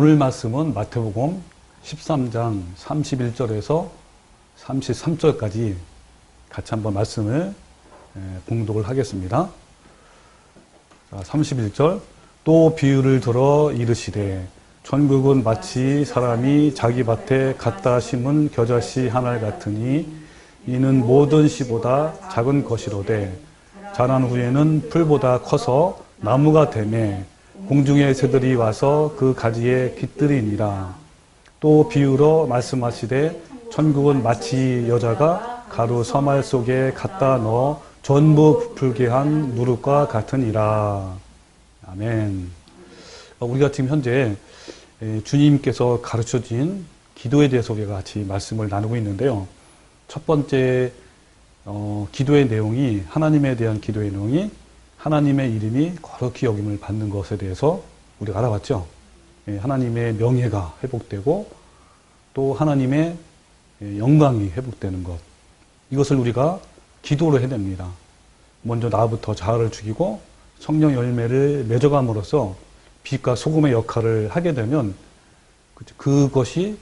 오늘 말씀은 마태복음 13장 31절에서 33절까지 같이 한번 말씀을 봉독을 하겠습니다. 자, 31절. 또 비유를 들어 이르시되 천국은 마치 사람이 자기 밭에 갖다 심은 겨자씨 하나 같으니 이는 모든 씨보다 작은 것이로되 자란 후에는 풀보다 커서 나무가 되매 공중의 새들이 와서 그 가지에 깃들이니라. 또 비유로 말씀하시되 천국은 마치 여자가 가루 서말 속에 갖다 넣어 전부 부풀게 한 누룩과 같으니라. 아멘. 우리가 지금 현재 주님께서 가르쳐진 기도에 대해서 우리가 같이 말씀을 나누고 있는데요. 첫 번째 기도의 내용이, 하나님에 대한 기도의 내용이 하나님의 이름이 거룩히 여김을 받는 것에 대해서 우리가 알아봤죠. 하나님의 명예가 회복되고 또 하나님의 영광이 회복되는 것, 이것을 우리가 기도로 해냅니다. 먼저 나부터 자아를 죽이고 성령 열매를 맺어감으로써 빛과 소금의 역할을 하게 되면 그것이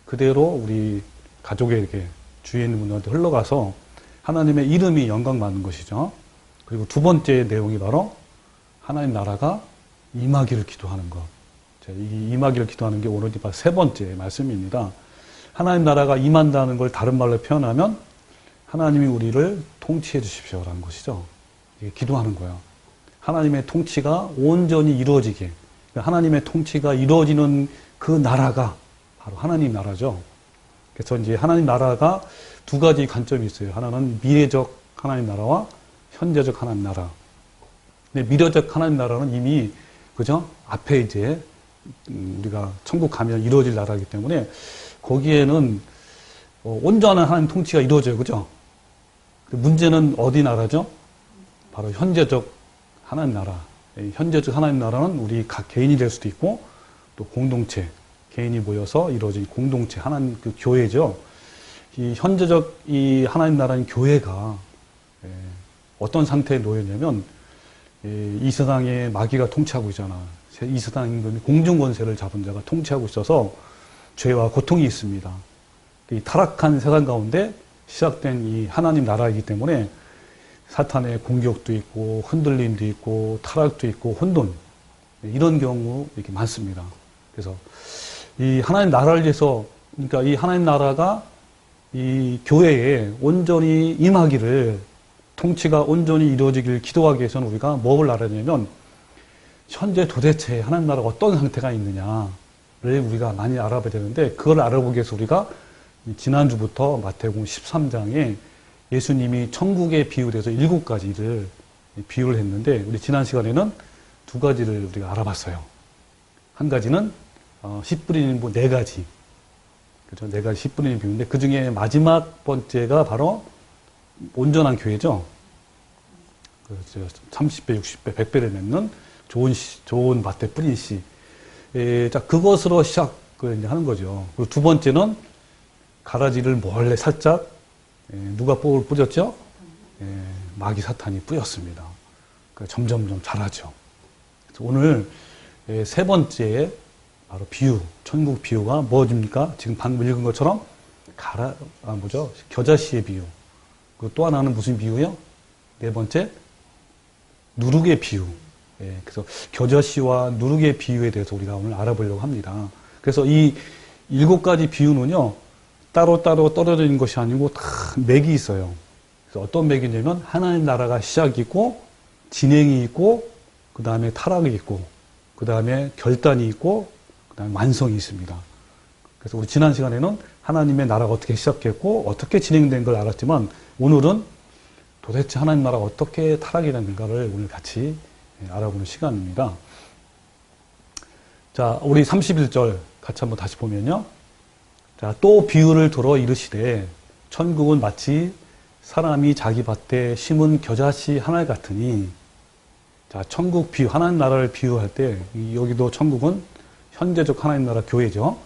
그대로 우리 가족에게, 주위에 있는 분들한테 흘러가서 하나님의 이름이 영광받는 것이죠. 그리고 두 번째 내용이 바로 하나님 나라가 임하기를 기도하는 것. 이 임하기를 기도하는 게 오늘 세 번째 말씀입니다. 하나님 나라가 임한다는 걸 다른 말로 표현하면 하나님이 우리를 통치해 주십시오라는 것이죠. 이게 기도하는 거예요. 하나님의 통치가 온전히 이루어지게, 하나님의 통치가 이루어지는 그 나라가 바로 하나님 나라죠. 그래서 이제 하나님 나라가 두 가지 관점이 있어요. 하나는 미래적 하나님 나라와 현재적 하나님 나라. 근데 미래적 하나님 나라는 이미, 그죠? 앞에 이제 우리가 천국 가면 이루어질 나라이기 때문에 거기에는 온전한 하나님 통치가 이루어져요. 그죠? 문제는 어디 나라죠? 바로 현재적 하나님 나라. 현재적 하나님 나라는 우리 각 개인이 될 수도 있고 또 공동체, 개인이 모여서 이루어진 공동체, 하나님 그 교회죠. 이 현재적 이 하나님 나라인 교회가 어떤 상태에 놓였냐면 이 세상에 마귀가 통치하고 있잖아. 이 세상 임금이 공중 권세를 잡은 자가 통치하고 있어서 죄와 고통이 있습니다. 이 타락한 세상 가운데 시작된 이 하나님 나라이기 때문에 사탄의 공격도 있고 흔들림도 있고 타락도 있고 혼돈, 이런 경우 이렇게 많습니다. 그래서 이 하나님 나라를 위해서, 그러니까 이 하나님 나라가 이 교회에 온전히 임하기를, 통치가 온전히 이루어지기를 기도하기 위해서는 우리가 뭘 알아야 되냐면 현재 도대체 하나님 나라가 어떤 상태가 있느냐를 우리가 많이 알아봐야 되는데, 그걸 알아보기 위해서 우리가 지난주부터 마태복음 13장에 예수님이 천국에 비유돼서 7가지를 비유를 했는데, 우리 지난 시간에는 2가지를 우리가 알아봤어요. 한 가지는 씨 뿌리는 4가지. 그죠? 4가지 씨 뿌리는 비유인데, 그 중에 마지막 번째가 바로 온전한 교회죠. 30배, 60배, 100배를 맺는 좋은 밭에 뿌린 씨. 자, 그것으로 시작을 이제 하는 거죠. 그리고 두 번째는 가라지를 몰래 살짝, 누가 뿌렸죠? 마귀 사탄이 뿌렸습니다. 점점점 자라죠. 오늘 세 번째 바로 비유, 천국 비유가 뭐입니까? 지금 방금 읽은 것처럼 겨자씨의 비유. 그리고 또 하나는 무슨 비유요? 네 번째, 누룩의 비유. 그래서 겨자씨와 누룩의 비유에 대해서 우리가 오늘 알아보려고 합니다. 그래서 이 7가지 비유는요, 따로따로 떨어져 있는 것이 아니고 다 맥이 있어요. 그래서 어떤 맥이냐면 하나님 나라가 시작이 있고 진행이 있고 그 다음에 타락이 있고 그 다음에 결단이 있고 그 다음에 완성이 있습니다. 그래서 우리 지난 시간에는 하나님의 나라가 어떻게 시작했고 어떻게 진행된 걸 알았지만, 오늘은 도대체 하나님 나라가 어떻게 타락이 됐는가를 오늘 같이 알아보는 시간입니다. 자, 우리 31절 같이 한번 다시 보면요. 자, 또 비유를 들어 이르시되 천국은 마치 사람이 자기 밭에 심은 겨자씨 하나 같으니. 자, 천국 비유, 하나님 나라를 비유할 때 여기도 천국은 현재적 하나님 나라 교회죠.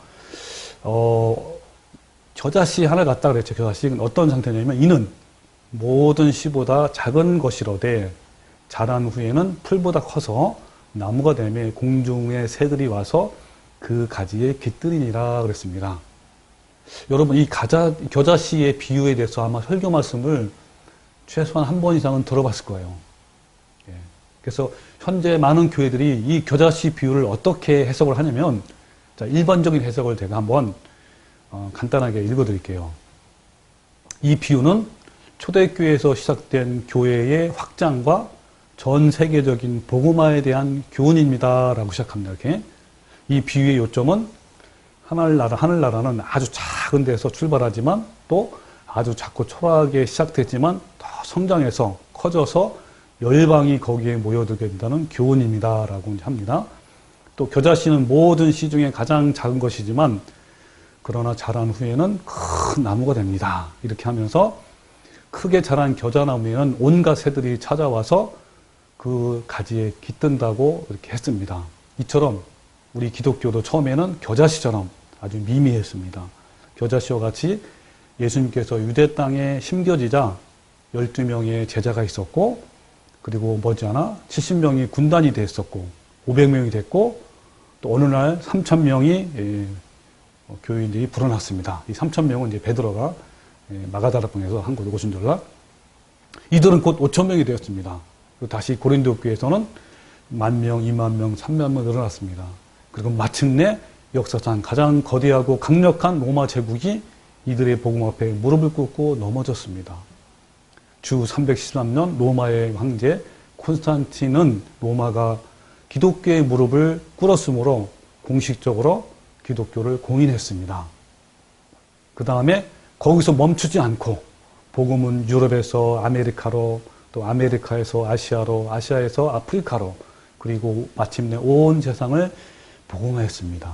겨자씨 하나 같다 그랬죠. 겨자씨는 어떤 상태냐면 이는 모든 씨보다 작은 것이로되 자란 후에는 풀보다 커서 나무가 되며 공중의 새들이 와서 그 가지에 깃들이니라 그랬습니다. 여러분, 이 겨자씨의 비유에 대해서 아마 설교 말씀을 최소한 한 번 이상은 들어봤을 거예요. 예. 그래서 현재 많은 교회들이 이 겨자씨 비유를 어떻게 해석을 하냐면, 자, 일반적인 해석을 제가 한번 간단하게 읽어드릴게요. 이 비유는 초대교회에서 시작된 교회의 확장과 전 세계적인 복음화에 대한 교훈입니다. 라고 시작합니다. 이렇게. 이 비유의 요점은 하늘나라는 아주 작은 데서 출발하지만 또 아주 작고 초라하게 시작됐지만 더 성장해서 커져서 열방이 거기에 모여들게 된다는 교훈입니다. 라고 합니다. 또 겨자씨는 모든 씨 중에 가장 작은 것이지만 그러나 자란 후에는 큰 나무가 됩니다. 이렇게 하면서 크게 자란 겨자나무에는 온갖 새들이 찾아와서 그 가지에 깃든다고 이렇게 했습니다. 이처럼 우리 기독교도 처음에는 겨자씨처럼 아주 미미했습니다. 겨자씨와 같이 예수님께서 유대 땅에 심겨지자 12명의 제자가 있었고, 그리고 머지않아 70명이 군단이 됐었고, 500명이 됐고, 또 어느 날 3,000명이 교인들이 불어났습니다. 이 3,000명은 이제 베드로가 마가다락방에서 한 곳 오순절날, 이들은 곧 5,000명이 되었습니다. 그리고 다시 고린도 교회에서는 10,000명, 20,000명, 30,000명 늘어났습니다. 그리고 마침내 역사상 가장 거대하고 강력한 로마 제국이 이들의 복음 앞에 무릎을 꿇고 넘어졌습니다. 주 313년 로마의 황제 콘스탄틴은 로마가 기독교의 무릎을 꿇었으므로 공식적으로 기독교를 공인했습니다. 그 다음에 거기서 멈추지 않고 복음은 유럽에서 아메리카로, 또 아메리카에서 아시아로, 아시아에서 아프리카로, 그리고 마침내 온 세상을 복음화했습니다.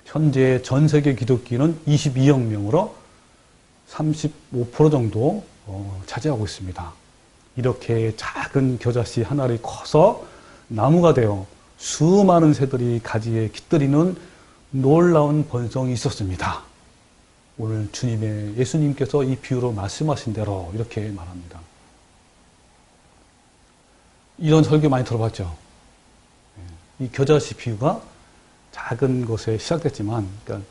현재 전 세계 기독교인은 22억 명으로 35% 정도 차지하고 있습니다. 이렇게 작은 겨자씨 한 알이 커서 나무가 되어 수많은 새들이 가지에 깃들이는 놀라운 번성이 있었습니다. 오늘 예수님께서 이 비유로 말씀하신 대로 이렇게 말합니다. 이런 설교 많이 들어봤죠? 이 겨자씨 비유가 작은 것에 시작됐지만, 그러니까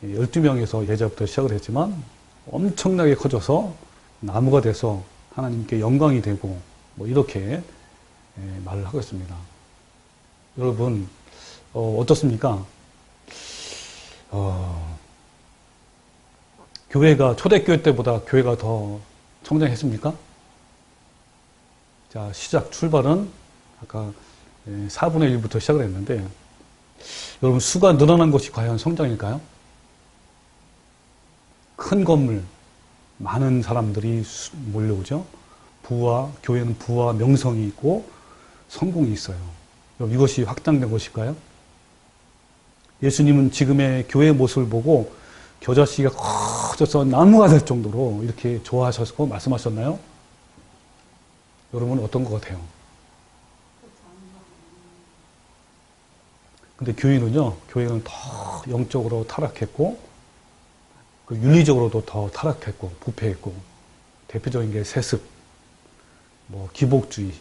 12명에서 예자부터 시작을 했지만 엄청나게 커져서 나무가 돼서 하나님께 영광이 되고 뭐 이렇게 말을 하고 있습니다. 여러분 어떻습니까? 교회가 초대교회 때보다 교회가 더 성장했습니까? 자, 출발은 아까 4분의 1부터 시작을 했는데, 여러분 수가 늘어난 것이 과연 성장일까요? 큰 건물, 많은 사람들이 몰려오죠. 교회는 부와 명성이 있고 성공이 있어요. 여러분, 이것이 확장된 것일까요? 예수님은 지금의 교회의 모습을 보고 겨자씨가 커져서 나무가 될 정도로 이렇게 좋아하셨고 말씀하셨나요? 여러분은 어떤 것 같아요? 근데 교회는 더 영적으로 타락했고, 윤리적으로도 더 타락했고, 부패했고, 대표적인 게 세습, 기복주의,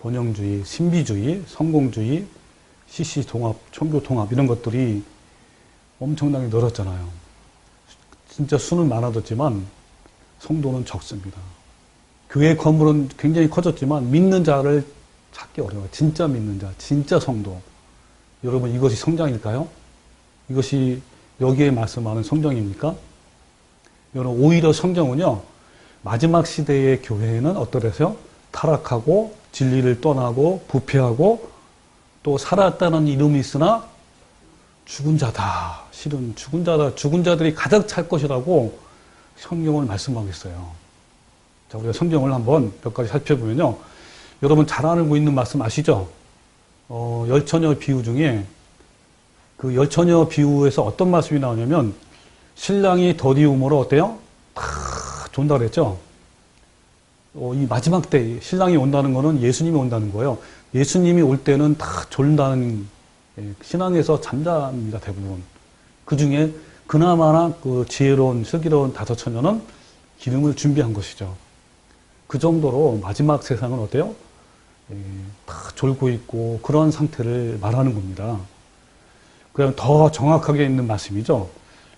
번영주의, 신비주의, 성공주의, CC 동합, 종교 통합, 이런 것들이 엄청나게 늘었잖아요. 진짜 수는 많아졌지만, 성도는 적습니다. 교회 건물은 굉장히 커졌지만, 믿는 자를 찾기 어려워요. 진짜 믿는 자, 진짜 성도. 여러분, 이것이 성장일까요? 이것이 여기에 말씀하는 성장입니까? 여러분, 오히려 성장은요, 마지막 시대의 교회는 어떠래서요? 타락하고 진리를 떠나고 부패하고 또 살았다는 이름이 있으나 죽은 자다. 실은 죽은 자다. 죽은 자들이 가득 찰 것이라고 성경을 말씀하고 있어요. 자, 우리가 성경을 한번 몇 가지 살펴보면요. 여러분 잘 알고 있는 말씀 아시죠? 열처녀 비유 중에 그 열처녀 비유에서 어떤 말씀이 나오냐면, 신랑이 더디움으로 어때요? 다 존다 그랬죠? 이 마지막 때 신랑이 온다는 거는 예수님이 온다는 거예요. 예수님이 올 때는 다 졸다는, 신앙에서 잠자입니다, 대부분. 그 중에 그나마나 그 지혜로운, 슬기로운 다섯 처녀는 기름을 준비한 것이죠. 그 정도로 마지막 세상은 어때요? 다 졸고 있고 그런 상태를 말하는 겁니다. 그냥 더 정확하게 있는 말씀이죠.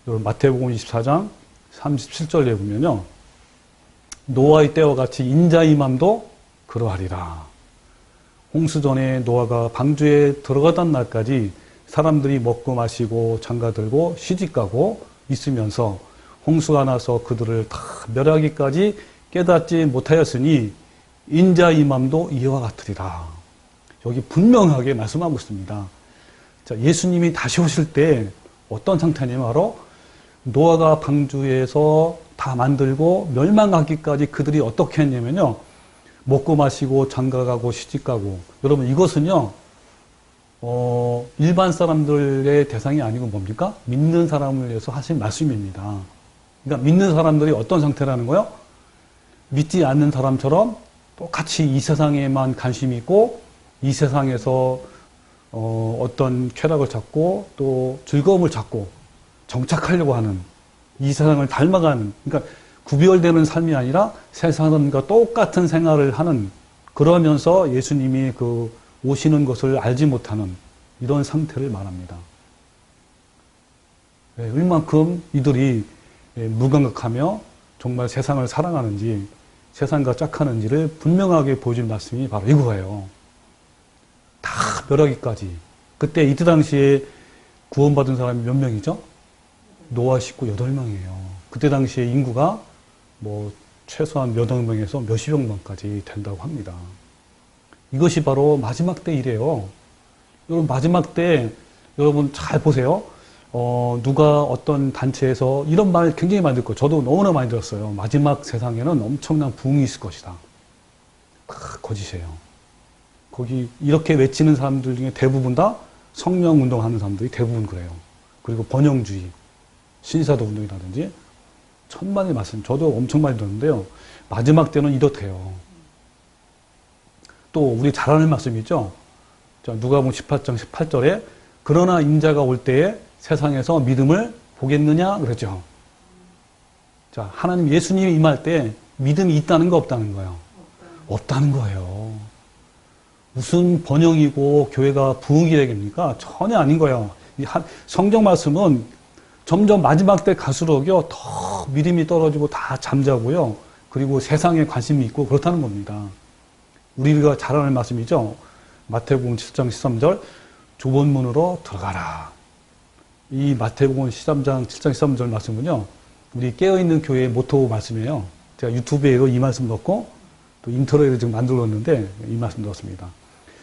여러분 마태복음 24장 37절에 보면요. 노아의 때와 같이 인자의 맘도 그러하리라. 홍수전에 노아가 방주에 들어가던 날까지 사람들이 먹고 마시고 장가들고 시집가고 있으면서 홍수가 나서 그들을 다 멸하기까지 깨닫지 못하였으니 인자의 맘도 이와 같으리라. 여기 분명하게 말씀하고 있습니다. 자, 예수님이 다시 오실 때 어떤 상태냐면 바로 노아가 방주에서 다 만들고 멸망하기까지 그들이 어떻게 했냐면요. 먹고 마시고 장가가고 시집가고. 여러분 이것은요. 일반 사람들의 대상이 아니고 뭡니까? 믿는 사람을 위해서 하신 말씀입니다. 그러니까 믿는 사람들이 어떤 상태라는 거요? 믿지 않는 사람처럼 똑같이 이 세상에만 관심이 있고 이 세상에서 어떤 쾌락을 찾고 또 즐거움을 찾고 정착하려고 하는 이 세상을 닮아가는 그러니까 구별되는 삶이 아니라 세상과 똑같은 생활을 하는 그러면서 예수님이 그 오시는 것을 알지 못하는 이런 상태를 말합니다. 얼만큼 이들이 무감각하며 정말 세상을 사랑하는지 세상과 짝하는지를 분명하게 보여준 말씀이 바로 이거예요. 다 멸하기까지. 그때 이때 당시에 구원받은 사람이 몇 명이죠? 노아 식구 8명이에요. 그때 당시에 인구가 뭐 최소한 몇억 명에서 몇십억 명까지 된다고 합니다. 이것이 바로 마지막 때 일이에요. 여러분 마지막 때 여러분 잘 보세요. 누가 어떤 단체에서 이런 말 굉장히 많이 듣고 저도 너무나 많이 들었어요. 마지막 세상에는 엄청난 부흥이 있을 것이다. 거짓이에요. 거기 이렇게 외치는 사람들 중에 대부분 다 성령 운동하는 사람들이 대부분 그래요. 그리고 번영주의, 신사도 운동이라든지 천만의 말씀 저도 엄청 많이 들었는데요. 마지막 때는 이렇대요. 또 우리 잘 아는 말씀이 있죠. 누가복음 18장 18절에 그러나 인자가 올 때에 세상에서 믿음을 보겠느냐 그러죠. 자, 하나님 예수님이 임할 때 믿음이 있다는 거 없다는 거예요. 없다는 거예요. 무슨 번영이고 교회가 부흥이 되겠습니까? 전혀 아닌 거예요. 성경 말씀은 점점 마지막 때 갈수록요 더 믿음이 떨어지고 다 잠자고요. 그리고 세상에 관심이 있고 그렇다는 겁니다. 우리가 잘 아는 말씀이죠. 마태복음 7장 13절 좁은 문으로 들어가라. 이 마태복음 13장 7장 13절 말씀은요. 우리 깨어있는 교회의 모토 말씀이에요. 제가 유튜브에도 이 말씀 넣고 또 인트로에도 지금 만들었는데 이 말씀 넣었습니다.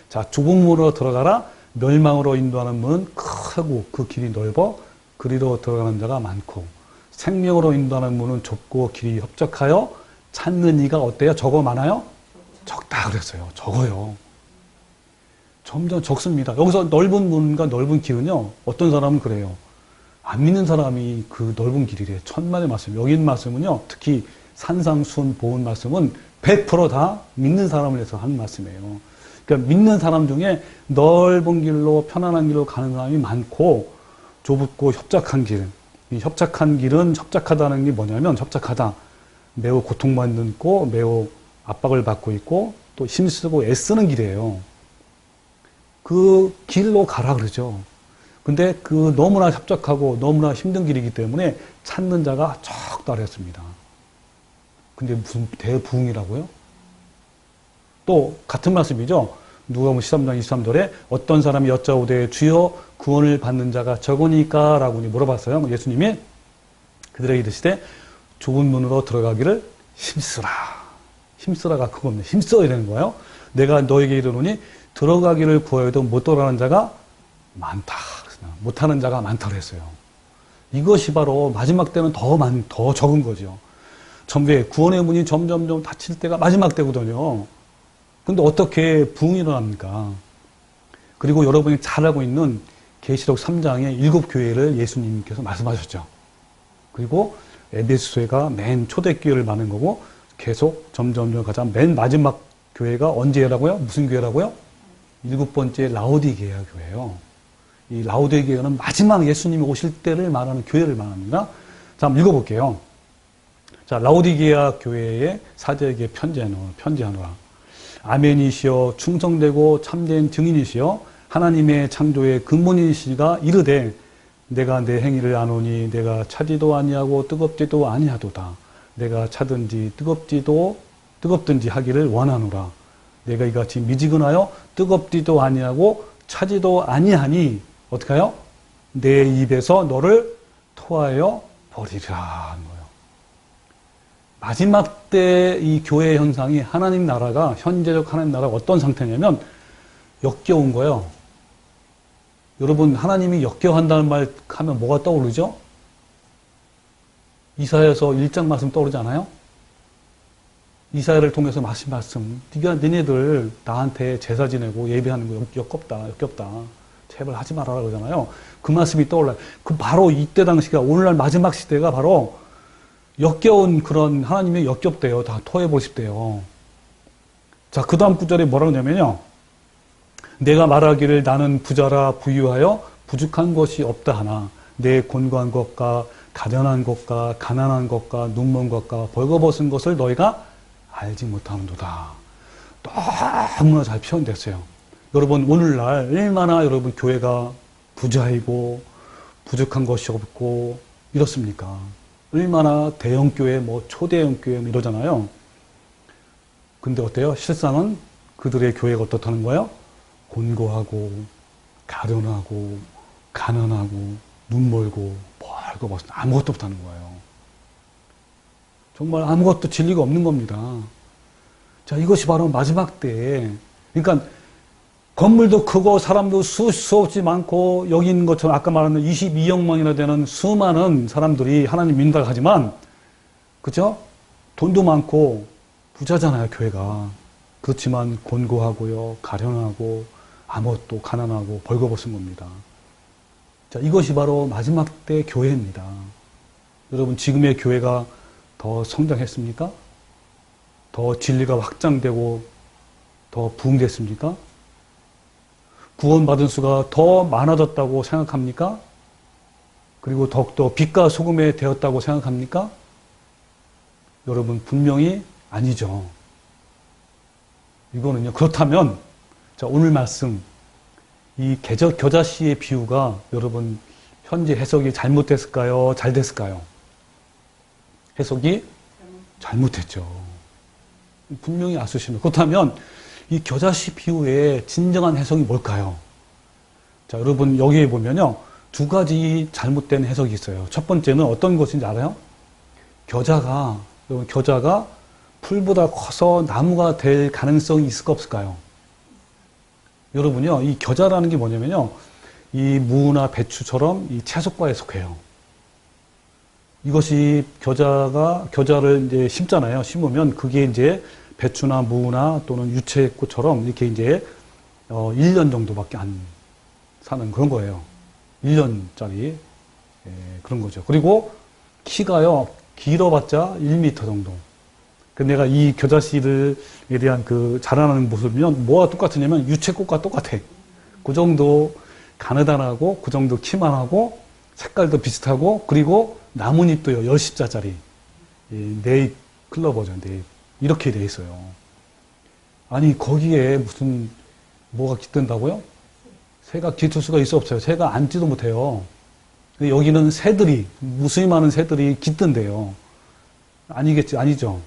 자, 좁은 문으로 들어가라. 멸망으로 인도하는 문은 크고 그 길이 넓어 그리로 들어가는 자가 많고 생명으로 인도하는 문은 좁고 길이 협착하여 찾는 이가 어때요? 적어 많아요? 적다 그랬어요. 적어요. 점점 적습니다. 여기서 넓은 문과 넓은 길은요. 어떤 사람은 그래요. 안 믿는 사람이 그 넓은 길이래. 천만의 말씀. 여기 있는 말씀은요. 특히 산상수훈 보은 말씀은 100%다 믿는 사람을 위해서 하는 말씀이에요. 그러니까 믿는 사람 중에 넓은 길로 편안한 길로 가는 사람이 많고 좁고 협착한 길. 이 협착한 길은 협착하다는 게 뭐냐면 협착하다. 매우 고통받고 매우 압박을 받고 있고 또 힘쓰고 애쓰는 길이에요. 그 길로 가라 그러죠. 근데 그 너무나 협착하고 너무나 힘든 길이기 때문에 찾는 자가 적다랬습니다. 근데 무슨 대부흥이라고요? 또 같은 말씀이죠. 누가복음 13장 23절에 어떤 사람이 여짜오되 주여 구원을 받는 자가 적으니까 라고 물어봤어요. 예수님이 그들에게 이르시되 좁은 문으로 들어가기를 힘쓰라. 힘쓰라가 그겁니다. 힘써야 되는 거예요. 내가 너에게 이르노니 들어가기를 구하여도 못 들어가는 자가 많다. 못하는 자가 많다 그랬어요. 이것이 바로 마지막 때는 더 적은 거죠. 왜 구원의 문이 점점 닫힐 때가 마지막 때거든요. 근데 어떻게 부흥이 일어납니까? 그리고 여러분이 잘 알고 있는 계시록 3장의 7교회를 예수님께서 말씀하셨죠. 그리고 에베소가 맨 초대교회를 말하는 거고 계속 점점 가자. 맨 마지막 교회가 언제라고요? 무슨 교회라고요? 7번째 라오디게아 교회예요. 이 라오디게아는 마지막 예수님이 오실 때를 말하는 교회를 말합니다. 자, 한번 읽어볼게요. 자, 라오디게아 교회의 사제에게 편지하노라. 아멘이시여 충성되고 참된 증인이시여 하나님의 창조의 근본이시가 이르되 내가 내 행위를 아노니 내가 차지도 아니하고 뜨겁지도 아니하도다. 내가 차든지 뜨겁든지 하기를 원하노라. 내가 이같이 미지근하여 뜨겁지도 아니하고 차지도 아니하니 어떻게 하여? 내 입에서 너를 토하여 버리리라 하는 거예요. 마지막 때 이 교회 현상이 하나님 나라가 현재적 하나님 나라가 어떤 상태냐면 역겨운 거예요. 여러분 하나님이 역겨워한다는 말 하면 뭐가 떠오르죠? 이사야서 1장 말씀 떠오르지 않아요? 이사야를 통해서 마신 말씀. 네가 너네들 나한테 제사 지내고 예배하는 거 역겹다. 제발 하지 말아라 그러잖아요. 그 말씀이 떠올라요. 그 바로 이때 당시가 오늘날 마지막 시대가 바로 역겨운 그런 하나님의 역겹대요. 다 토해보십대요. 자, 그 다음 구절에 뭐라고 하냐면요. 내가 말하기를 나는 부자라 부유하여 부족한 것이 없다 하나 내 곤고한 것과 가련한 것과 가난한 것과 눈먼 것과 벌거벗은 것을 너희가 알지 못하는도다. 너무나 잘 표현됐어요. 여러분 오늘날 얼마나 여러분 교회가 부자이고 부족한 것이 없고 이렇습니까? 얼마나 대형교회 초대형교회 이러잖아요. 근데 어때요? 실상은 그들의 교회가 어떻다는 거예요? 곤고하고 가련하고 가난하고 눈멀고 벌거벗은 아무것도 없다는 거예요. 정말 아무것도 진리가 없는 겁니다. 자, 이것이 바로 마지막 때에, 그러니까 건물도 크고 사람도 수없이 많고 여기 있는 것처럼 아까 말한 22억만이나 되는 수많은 사람들이 하나님 믿는다고 하지만, 그죠? 돈도 많고 부자잖아요, 교회가. 그렇지만 곤고하고요, 가련하고 아무것도 가난하고 벌거벗은 겁니다. 자, 이것이 바로 마지막 때 교회입니다. 여러분 지금의 교회가 더 성장했습니까? 더 진리가 확장되고 더 부흥됐습니까? 구원받은 수가 더 많아졌다고 생각합니까? 그리고 더욱더 빛과 소금에 되었다고 생각합니까? 여러분 분명히 아니죠. 이거는요. 그렇다면 자, 오늘 말씀 이 겨자씨의 비유가 여러분 현재 해석이 잘못됐을까요? 잘 됐을까요? 해석이 잘못했죠. 분명히 아수시면. 그렇다면 이 겨자씨 비유의 진정한 해석이 뭘까요? 자, 여러분 여기에 보면요. 두 가지 잘못된 해석이 있어요. 첫 번째는 어떤 것인지 알아요? 겨자가 풀보다 커서 나무가 될 가능성이 있을까 없을까요? 여러분요, 이 겨자라는 게 뭐냐면요. 이 무나 배추처럼 이 채소과에 속해요. 이것이 겨자를 이제 심잖아요. 심으면 그게 이제 배추나 무나 또는 유채꽃처럼 이렇게 이제 1년 정도밖에 안 사는 그런 거예요. 1년짜리 그런 거죠. 그리고 키가요, 길어봤자 1m 정도. 내가 이 겨자씨에 대한 그 자라나는 모습이면 뭐가 똑같으냐면 유채꽃과 똑같아. 그 정도 가느다랗고 그 정도 키만 하고 색깔도 비슷하고 그리고 나뭇잎도요 10십자짜리 네잎 클로버죠. 네잎 이렇게 돼 있어요. 아니 거기에 무슨 뭐가 깃든다고요? 새가 깃들 수가 있어 없어요? 새가 앉지도 못해요. 여기는 새들이 무수히 많은 새들이 깃든대요. 아니죠.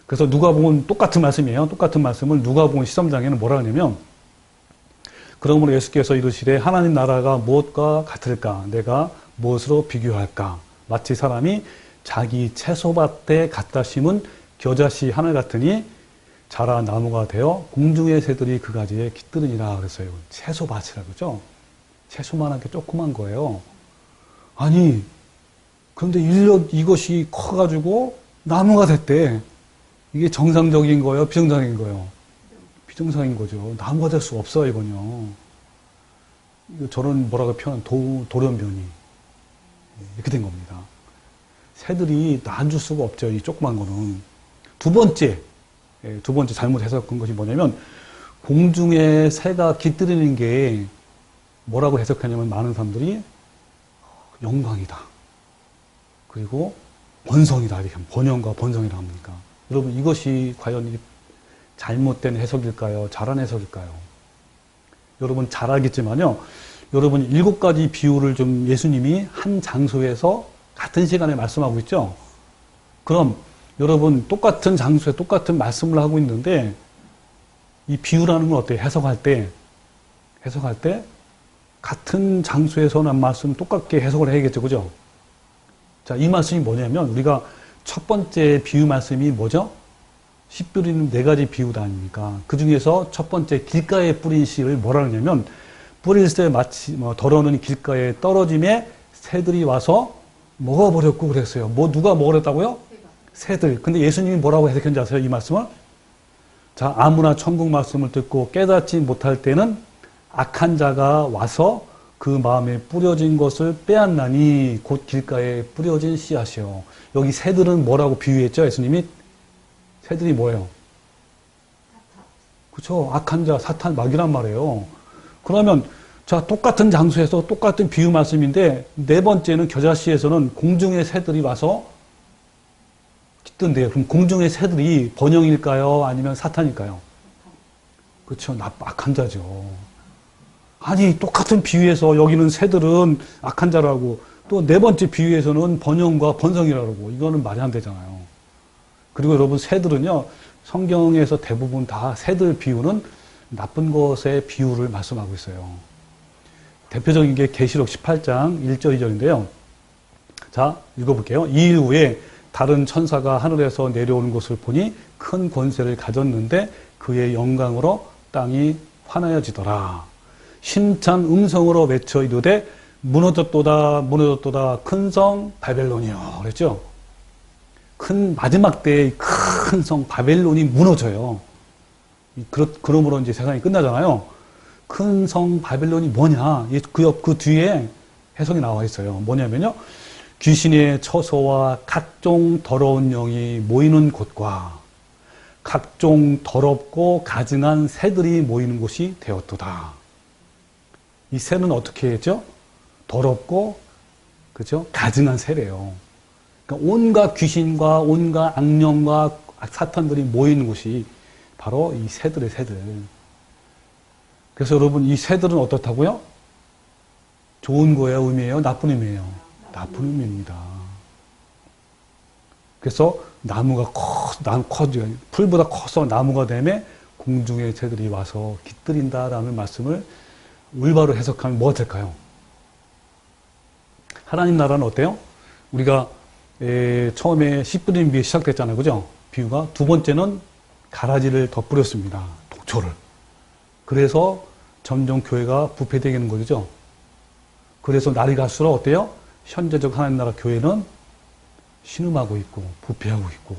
그래서 누가복음 똑같은 말씀이에요. 똑같은 말씀을 누가복음 13장에는 뭐라 하냐면 그러므로 예수께서 이르시되 하나님 나라가 무엇과 같을까? 내가 무엇으로 비교할까? 마치 사람이 자기 채소밭에 갖다 심은 겨자씨 하나 같으니 자라 나무가 되어 공중의 새들이 그 가지에 깃들으니라 그랬어요. 채소밭이라고 그러죠? 채소만하게 조그만 거예요. 아니 그런데 이것이 커가지고 나무가 됐대. 이게 정상적인 거예요? 비정상적인 거예요? 비정상인 거죠. 나무가 될 수가 없어요, 이건요. 저런 뭐라고 표현한 돌연변이. 이렇게 된 겁니다. 새들이 낳아줄 수가 없죠, 이 조그만 거는. 두 번째 잘못 해석한 것이 뭐냐면, 공중에 새가 깃들이는 게 뭐라고 해석하냐면, 많은 사람들이 영광이다. 그리고 번성이다. 이렇게 번영과 번성이라 합니까? 여러분 이것이 과연 잘못된 해석일까요? 잘한 해석일까요? 여러분 잘 알겠지만요. 여러분 7가지 비유를 좀 예수님이 한 장소에서 같은 시간에 말씀하고 있죠. 그럼 여러분 똑같은 장소에 똑같은 말씀을 하고 있는데 이 비유라는 건 어때요? 해석할 때 같은 장소에서는 말씀 똑같게 해석을 해야겠죠. 그죠? 자, 이 말씀이 뭐냐면 우리가 첫 번째 비유 말씀이 뭐죠? 씨 뿌리는 4가지 비유다 아닙니까? 그 중에서 첫 번째 길가에 뿌린 씨를 뭐라 하냐면 뿌릴 때 마치 더러는 길가에 떨어짐에 새들이 와서 먹어버렸고 그랬어요. 누가 먹어버렸다고요? 새들. 근데 예수님이 뭐라고 해석했는지 아세요? 이 말씀을? 자, 아무나 천국 말씀을 듣고 깨닫지 못할 때는 악한 자가 와서 그 마음에 뿌려진 것을 빼앗나니 곧 길가에 뿌려진 씨앗이요. 여기 새들은 뭐라고 비유했죠? 예수님이? 새들이 뭐예요? 그렇죠. 악한 자, 사탄, 마귀란 말이에요. 그러면 자, 똑같은 장소에서 똑같은 비유 말씀인데 4번째는 겨자씨에서는 공중의 새들이 와서 깃든대요. 그럼 공중의 새들이 번영일까요? 아니면 사탄일까요? 그렇죠. 악한 자죠. 아니, 똑같은 비유에서 여기는 새들은 악한 자라고 또 4번째 비유에서는 번영과 번성이라고. 이거는 말이 안 되잖아요. 그리고 여러분 새들은요, 성경에서 대부분 다 새들 비유는 나쁜 것의 비유를 말씀하고 있어요. 대표적인 게 계시록 18장 1절 2절인데요. 자, 읽어볼게요. 2일 후에 다른 천사가 하늘에서 내려오는 것을 보니 큰 권세를 가졌는데 그의 영광으로 땅이 환하여지더라. 심찬 음성으로 외쳐 이르되 무너졌도다 무너졌도다 큰 성 바벨론이여. 그랬죠? 마지막 때의 큰 성 바벨론이 무너져요. 그러므로 이제 세상이 끝나잖아요. 큰 성 바벨론이 뭐냐? 그 뒤에 해석이 나와 있어요. 뭐냐면요. 귀신의 처소와 각종 더러운 영이 모이는 곳과 각종 더럽고 가증한 새들이 모이는 곳이 되었도다. 이 새는 어떻게 했죠? 더럽고, 그죠? 가증한 새래요. 그러니까 온갖 귀신과 온갖 악령과 사탄들이 모이는 곳이 바로 이 새들의 새들. 그래서 여러분, 이 새들은 어떻다고요? 좋은 거예요? 의미예요? 나쁜 의미예요? 나쁜 의미입니다. 그래서 나무가 커져, 풀보다 커서 나무가 되면 공중의 새들이 와서 깃들인다라는 말씀을 올바로 해석하면 뭐가 될까요? 하나님 나라는 어때요? 우리가 처음에 씨 뿌리는 비유 시작됐잖아요. 그죠? 비유가. 두 번째는 가라지를 더 뿌렸습니다. 독초를. 그래서 점점 교회가 부패되는 거죠. 그래서 날이 갈수록 어때요? 현재적 하나님 나라 교회는 신음하고 있고 부패하고 있고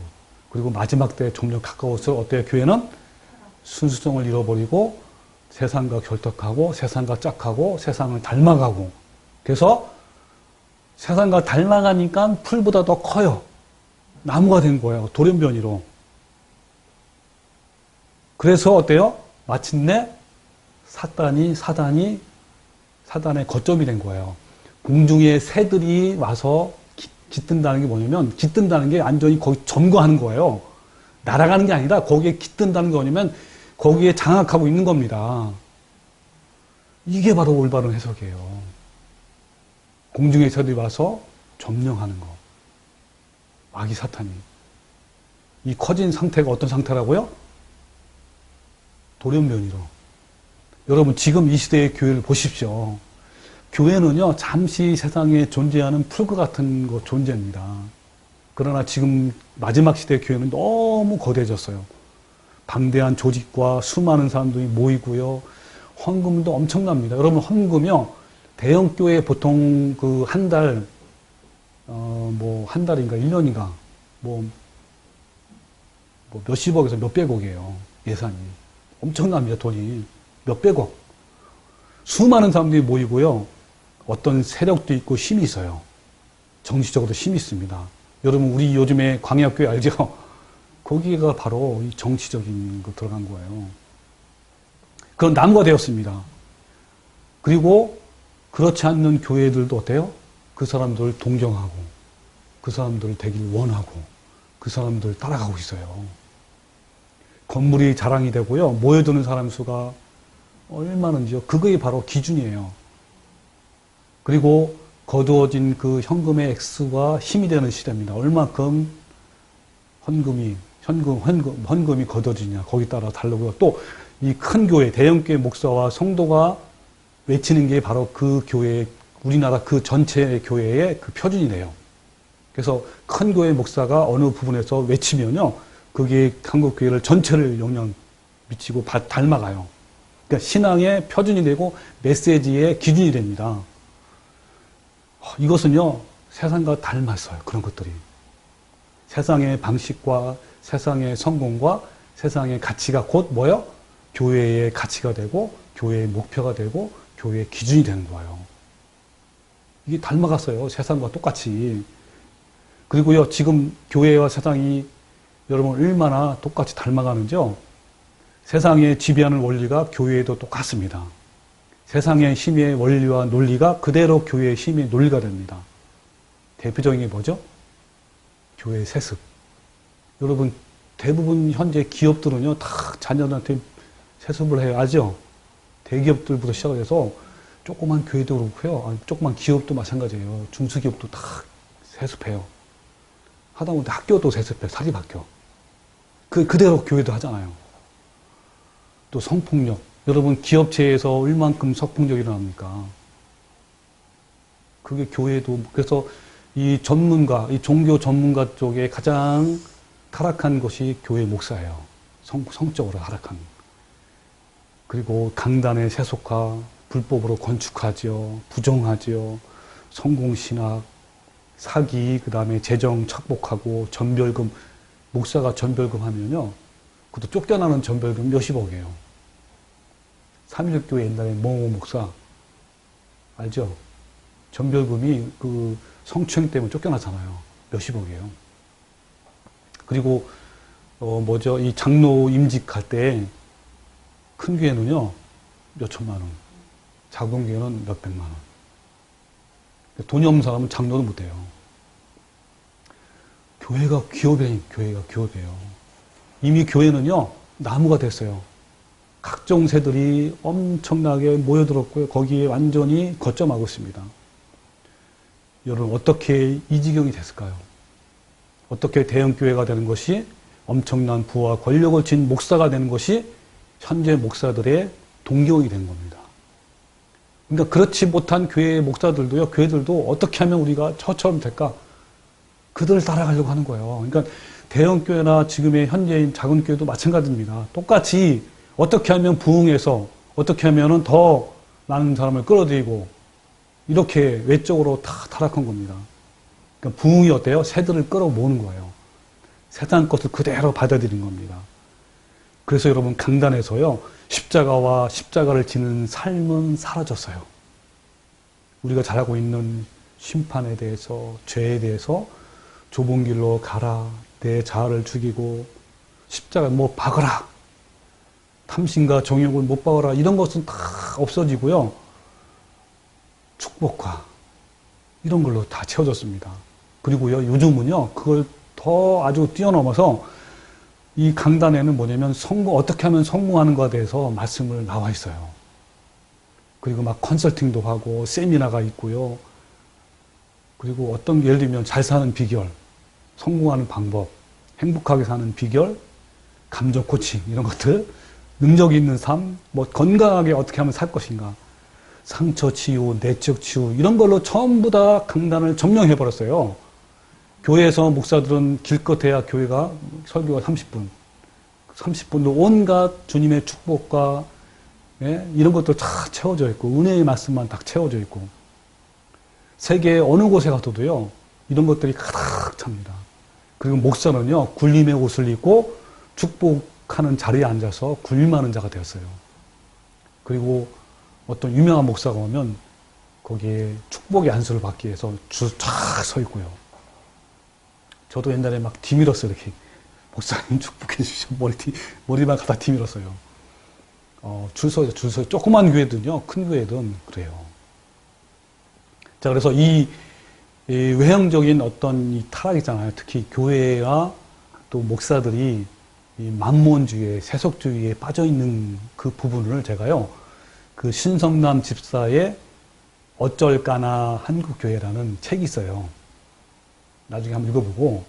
그리고 마지막 때에 점점 가까울수록 어때요? 교회는 순수성을 잃어버리고 세상과 결탁하고 세상과 짝하고 세상을 닮아가고 그래서 세상과 닮아가니까 풀보다 더 커요. 나무가 된 거예요. 돌연변이로. 그래서 어때요? 마침내 사단의 거점이 된 거예요. 공중에 새들이 와서 깃든다는 게 뭐냐면 깃든다는 게 완전히 거기 점거하는 거예요. 날아가는 게 아니라 거기에 깃든다는 게 뭐냐면 거기에 장악하고 있는 겁니다. 이게 바로 올바른 해석이에요. 공중의 새들이 와서 점령하는 거. 마귀 사탄이. 이 커진 상태가 어떤 상태라고요? 돌연변이로. 여러분 지금 이 시대의 교회를 보십시오. 교회는요 잠시 세상에 존재하는 풀과 같은 존재입니다. 그러나 지금 마지막 시대의 교회는 너무 거대해졌어요. 방대한 조직과 수많은 사람들이 모이고요. 헌금도 엄청납니다. 여러분 헌금이요 대형 교회 보통 그 한 달 한 달인가 1년인가 몇십억에서 몇백억이에요. 예산이. 엄청납니다. 돈이. 몇백억. 수많은 사람들이 모이고요. 어떤 세력도 있고 힘이 있어요. 정치적으로도 힘이 있습니다. 여러분 우리 요즘에 광야교회 알죠? 거기가 바로 이 정치적인 거 들어간 거예요. 그런 나무가 되었습니다. 그리고 그렇지 않는 교회들도 어때요? 그 사람들을 동경하고 그 사람들을 되길 원하고 그 사람들 따라가고 있어요. 건물이 자랑이 되고요. 모여드는 사람 수가 얼마는지요? 그게 바로 기준이에요. 그리고 거두어진 그 현금의 액수가 힘이 되는 시대입니다. 얼마큼 헌금이 거둬지냐 거기 따라 다르고요. 또 이 큰 교회, 대형교회 목사와 성도가 외치는 게 바로 그 교회, 우리나라 그 전체 교회의 그 표준이래요. 그래서 큰 교회 목사가 어느 부분에서 외치면요, 그게 한국 교회를 전체를 영향 미치고 닮아가요. 그러니까 신앙의 표준이 되고 메시지의 기준이 됩니다. 이것은요, 세상과 닮았어요. 그런 것들이. 세상의 방식과 세상의 성공과 세상의 가치가 곧 뭐요? 교회의 가치가 되고 교회의 목표가 되고 교회의 기준이 되는 거예요. 이게 닮아갔어요. 세상과 똑같이. 그리고요, 지금 교회와 세상이 여러분 얼마나 똑같이 닮아가는지요? 세상에 지배하는 원리가 교회에도 똑같습니다. 세상의 힘의 원리와 논리가 그대로 교회의 힘의 논리가 됩니다. 대표적인 게 뭐죠? 교회의 세습. 여러분, 대부분 현재 기업들은요, 다 자녀들한테 세습을 해요. 알죠? 대기업들부터 시작해서 조그만 교회도 그렇고요. 조그만 기업도 마찬가지예요. 중소기업도 다 세습해요. 하다못해 학교도 세습해요. 사립학교. 그대로 교회도 하잖아요. 또 성폭력. 여러분, 기업체에서 얼만큼 성폭력이 일어납니까? 그게 교회도, 그래서 이 전문가, 이 종교 전문가 쪽에 가장 타락한 것이 교회 목사예요. 성적으로 타락한. 그리고 강단의 세속화, 불법으로 건축하죠. 부정하죠. 성공신학, 사기, 그 다음에 재정 착복하고 전별금, 목사가 전별금 하면요. 그것도 쫓겨나는 전별금 몇십억이에요. 3.1교회 옛날에 모 목사, 알죠? 전별금이 그 성추행 때문에 쫓겨나잖아요. 몇십억이에요. 그리고, 이 장로 임직할 때 큰 교회는요, 몇천만 원. 작은 교회는 몇백만 원. 돈이 없는 사람은 장로도 못 돼요. 교회가 기업이에요. 이미 교회는요, 나무가 됐어요. 각종 새들이 엄청나게 모여들었고요. 거기에 완전히 거점하고 있습니다. 여러분, 어떻게 이 지경이 됐을까요? 어떻게 대형교회가 되는 것이 엄청난 부와 권력을 쥔 목사가 되는 것이 현재 목사들의 동경이 된 겁니다. 그러니까 그렇지 못한 교회의 목사들도요, 교회들도 어떻게 하면 우리가 저처럼 될까? 그들을 따라가려고 하는 거예요. 그러니까 대형교회나 지금의 현재인 작은 교회도 마찬가지입니다. 똑같이 어떻게 하면 부흥해서 어떻게 하면 더 많은 사람을 끌어들이고 이렇게 외적으로 다 타락한 겁니다. 그러니까 부흥이 어때요? 새들을 끌어모으는 거예요. 세상 것을 그대로 받아들이는 겁니다. 그래서 여러분 강단에서요, 십자가와 십자가를 지는 삶은 사라졌어요. 우리가 잘 알고 있는 심판에 대해서, 죄에 대해서 좁은 길로 가라, 내 자아를 죽이고 십자가 박아라, 탐심과 정욕을 못 박아라, 이런 것은 다 없어지고요. 축복과 이런 걸로 다 채워졌습니다. 그리고요, 요즘은요, 그걸 더 아주 뛰어넘어서 이 강단에는 뭐냐면 어떻게 하면 성공하는 것에 대해서 말씀을 나와 있어요. 그리고 막 컨설팅도 하고 세미나가 있고요. 그리고 예를 들면 잘 사는 비결, 성공하는 방법, 행복하게 사는 비결, 감정 코칭 이런 것들, 능력 있는 삶, 건강하게 어떻게 하면 살 것인가, 상처 치유, 내적 치유 이런 걸로 전부 다 강단을 점령해 버렸어요. 교회에서 목사들은 길껏해야 교회가 설교가 30분도 온갖 주님의 축복과 이런 것도 다 채워져 있고 은혜의 말씀만 딱 채워져 있고 세계 어느 곳에 가서도요 이런 것들이 가득 찹니다. 그리고 목사는요 굴림의 옷을 입고 축복하는 자리에 앉아서 굴림하는 자가 되었어요. 그리고 어떤 유명한 목사가 오면 거기에 축복의 안수를 받기 위해서 줄 쫙 서 있고요. 저도 옛날에 막 뒤밀었어요. 이렇게 목사님 축복해 주시죠. 머리만 갖다 뒤밀었어요. 줄 서요. 조그만 교회든요, 큰 교회든 그래요. 자, 그래서 이 외형적인 어떤 이 타락이잖아요. 특히 교회와 또 목사들이 이 만몬주의에, 세속주의에 빠져 있는 그 부분을 제가요, 그 신성남 집사의 어쩔까나 한국교회라는 책이 있어요. 나중에 한번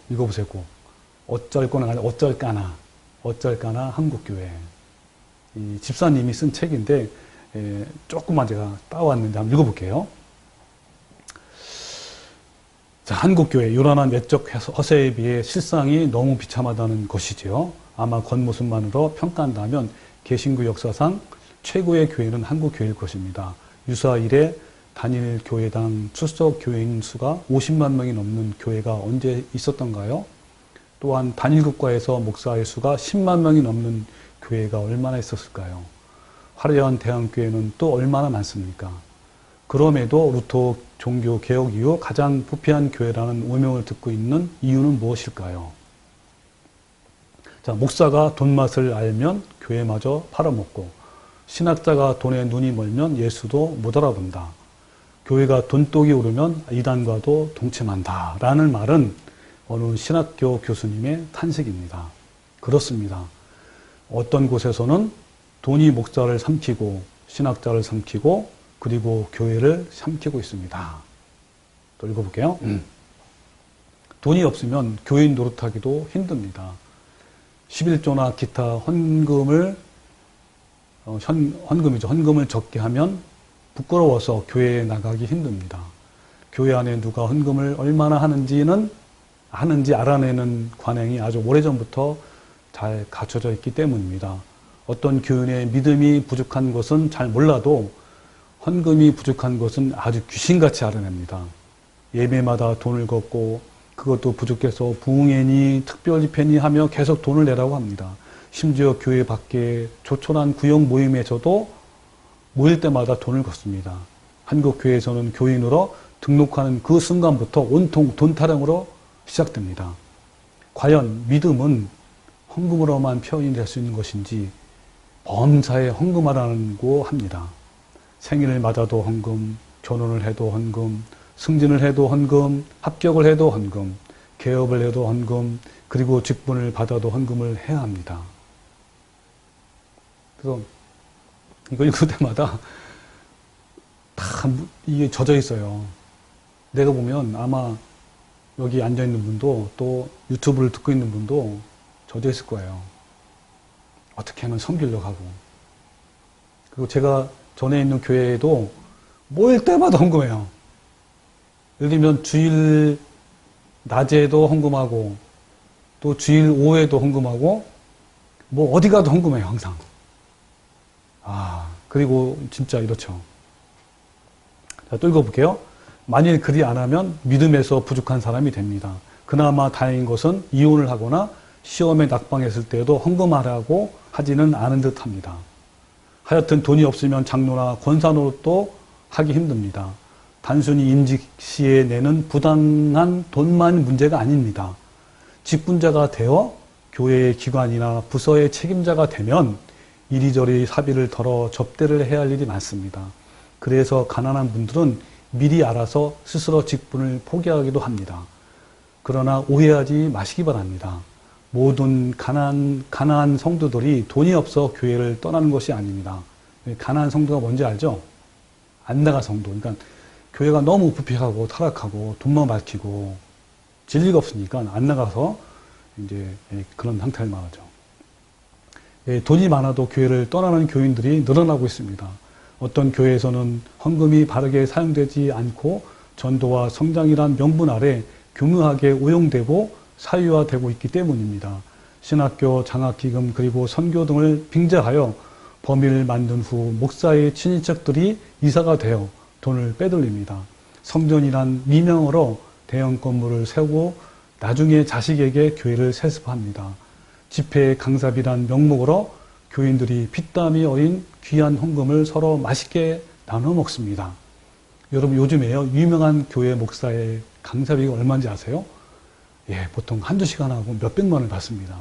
읽어보세요. 어쩔거나, 어쩔까나 한국교회. 이 집사님이 쓴 책인데, 조금만 제가 따왔는데 한번 읽어볼게요. 자, 한국교회, 요란한 내적 허세에 비해 실상이 너무 비참하다는 것이지요. 아마 겉모습만으로 평가한다면 개신교 역사상 최고의 교회는 한국교회일 것입니다. 유사 이래 단일 교회당 출석 교인 수가 50만 명이 넘는 교회가 언제 있었던가요? 또한 단일 국가에서 목사의 수가 10만 명이 넘는 교회가 얼마나 있었을까요? 화려한 대형교회는 또 얼마나 많습니까? 그럼에도 루터 종교 개혁 이후 가장 부패한 교회라는 오명을 듣고 있는 이유는 무엇일까요? 자, 목사가 돈맛을 알면 교회마저 팔아먹고, 신학자가 돈에 눈이 멀면 예수도 못 알아본다. 교회가 돈독이 오르면 이단과도 동침한다. 라는 말은 어느 신학교 교수님의 탄식입니다. 그렇습니다. 어떤 곳에서는 돈이 목사를 삼키고, 신학자를 삼키고, 그리고 교회를 삼키고 있습니다. 또 읽어볼게요. 돈이 없으면 교인 노릇하기도 힘듭니다. 11조나 기타 헌금을 헌금을 적게 하면 부끄러워서 교회에 나가기 힘듭니다. 교회 안에 누가 헌금을 얼마나 하는지 알아내는 관행이 아주 오래전부터 잘 갖춰져 있기 때문입니다. 어떤 교인의 믿음이 부족한 것은 잘 몰라도 헌금이 부족한 것은 아주 귀신같이 알아냅니다. 예배마다 돈을 걷고 그것도 부족해서 부흥회니 특별집회니 하며 계속 돈을 내라고 합니다. 심지어 교회 밖에 조촐한 구역 모임에서도 모일 때마다 돈을 걷습니다. 한국 교회에서는 교인으로 등록하는 그 순간부터 온통 돈 타령으로 시작됩니다. 과연 믿음은 헌금으로만 표현이 될 수 있는 것인지 범사에 헌금하라고 합니다. 생일을 맞아도 헌금, 결혼을 해도 헌금, 승진을 해도 헌금, 합격을 해도 헌금, 개업을 해도 헌금, 그리고 직분을 받아도 헌금을 해야 합니다. 그래서 이거 읽을 때마다 다 이게 젖어 있어요. 내가 보면 아마 여기 앉아있는 분도 또 유튜브를 듣고 있는 분도 젖어 있을 거예요. 어떻게 하면 섬기려고 하고. 그리고 제가 전에 있는 교회에도 모일 때마다 헌금해요. 예를 들면 주일 낮에도 헌금하고 또 주일 오후에도 헌금하고 뭐 어디 가도 헌금해요. 항상. 그리고 진짜 이렇죠. 자, 또 읽어볼게요. 만일 그리 안 하면 믿음에서 부족한 사람이 됩니다. 그나마 다행인 것은 이혼을 하거나 시험에 낙방했을 때에도 헌금하라고 하지는 않은 듯 합니다. 하여튼 돈이 없으면 장로나 권사 노릇도 하기 힘듭니다. 단순히 임직시에 내는 부당한 돈만 문제가 아닙니다. 직분자가 되어 교회의 기관이나 부서의 책임자가 되면 이리저리 사비를 덜어 접대를 해야 할 일이 많습니다. 그래서 가난한 분들은 미리 알아서 스스로 직분을 포기하기도 합니다. 그러나 오해하지 마시기 바랍니다. 모든 가난한 성도들이 돈이 없어 교회를 떠나는 것이 아닙니다. 가난한 성도가 뭔지 알죠? 안 나가 성도. 그러니까 교회가 너무 부패하고 타락하고 돈만 밝히고 진리가 없으니까 안 나가서 이제 그런 상태를 말하죠. 돈이 많아도 교회를 떠나는 교인들이 늘어나고 있습니다. 어떤 교회에서는 헌금이 바르게 사용되지 않고 전도와 성장이란 명분 아래 교묘하게 오용되고 사유화되고 있기 때문입니다. 신학교, 장학기금 그리고 선교 등을 빙자하여 범위를 만든 후 목사의 친인척들이 이사가 되어 돈을 빼돌립니다. 성전이란 미명으로 대형 건물을 세우고 나중에 자식에게 교회를 세습합니다. 집회 강사비란 명목으로 교인들이 피땀이 어린 귀한 헌금을 서로 맛있게 나눠 먹습니다. 여러분 요즘에요 유명한 교회 목사의 강사비가 얼마인지 아세요? 보통 한두 시간 하고 몇백만 원을 받습니다.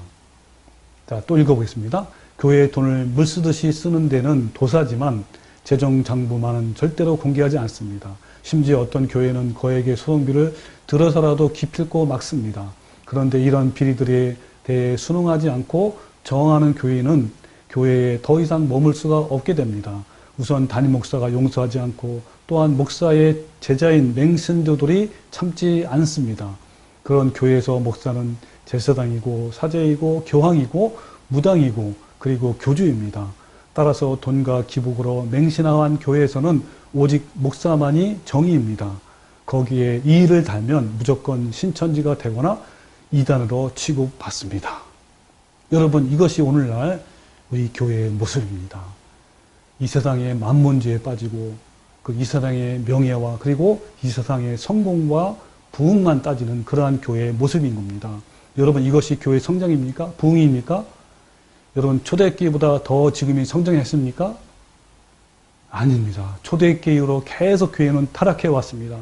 자, 또 읽어보겠습니다. 교회의 돈을 물 쓰듯이 쓰는 데는 도사지만 재정장부만은 절대로 공개하지 않습니다. 심지어 어떤 교회는 거액의 소송비를 들어서라도 기필코 막습니다. 그런데 이런 비리들에 대해 순응하지 않고 저항하는 교인은 교회에 더 이상 머물 수가 없게 됩니다. 우선 담임 목사가 용서하지 않고 또한 목사의 제자인 맹신도들이 참지 않습니다. 그런 교회에서 목사는 제사장이고 사제이고 교황이고 무당이고 그리고 교주입니다. 따라서 돈과 기복으로 맹신한 교회에서는 오직 목사만이 정의입니다. 거기에 이의를 달면 무조건 신천지가 되거나 이단으로 취급받습니다. 여러분, 이것이 오늘날 우리 교회의 모습입니다. 이 세상의 만문주의에 빠지고 이 세상의 명예와 그리고 이 세상의 성공과 부흥만 따지는 그러한 교회의 모습인 겁니다. 여러분, 이것이 교회 성장입니까? 부흥입니까? 여러분, 초대교회보다 더 지금이 성장했습니까? 아닙니다. 초대교회 이후로 계속 교회는 타락해 왔습니다.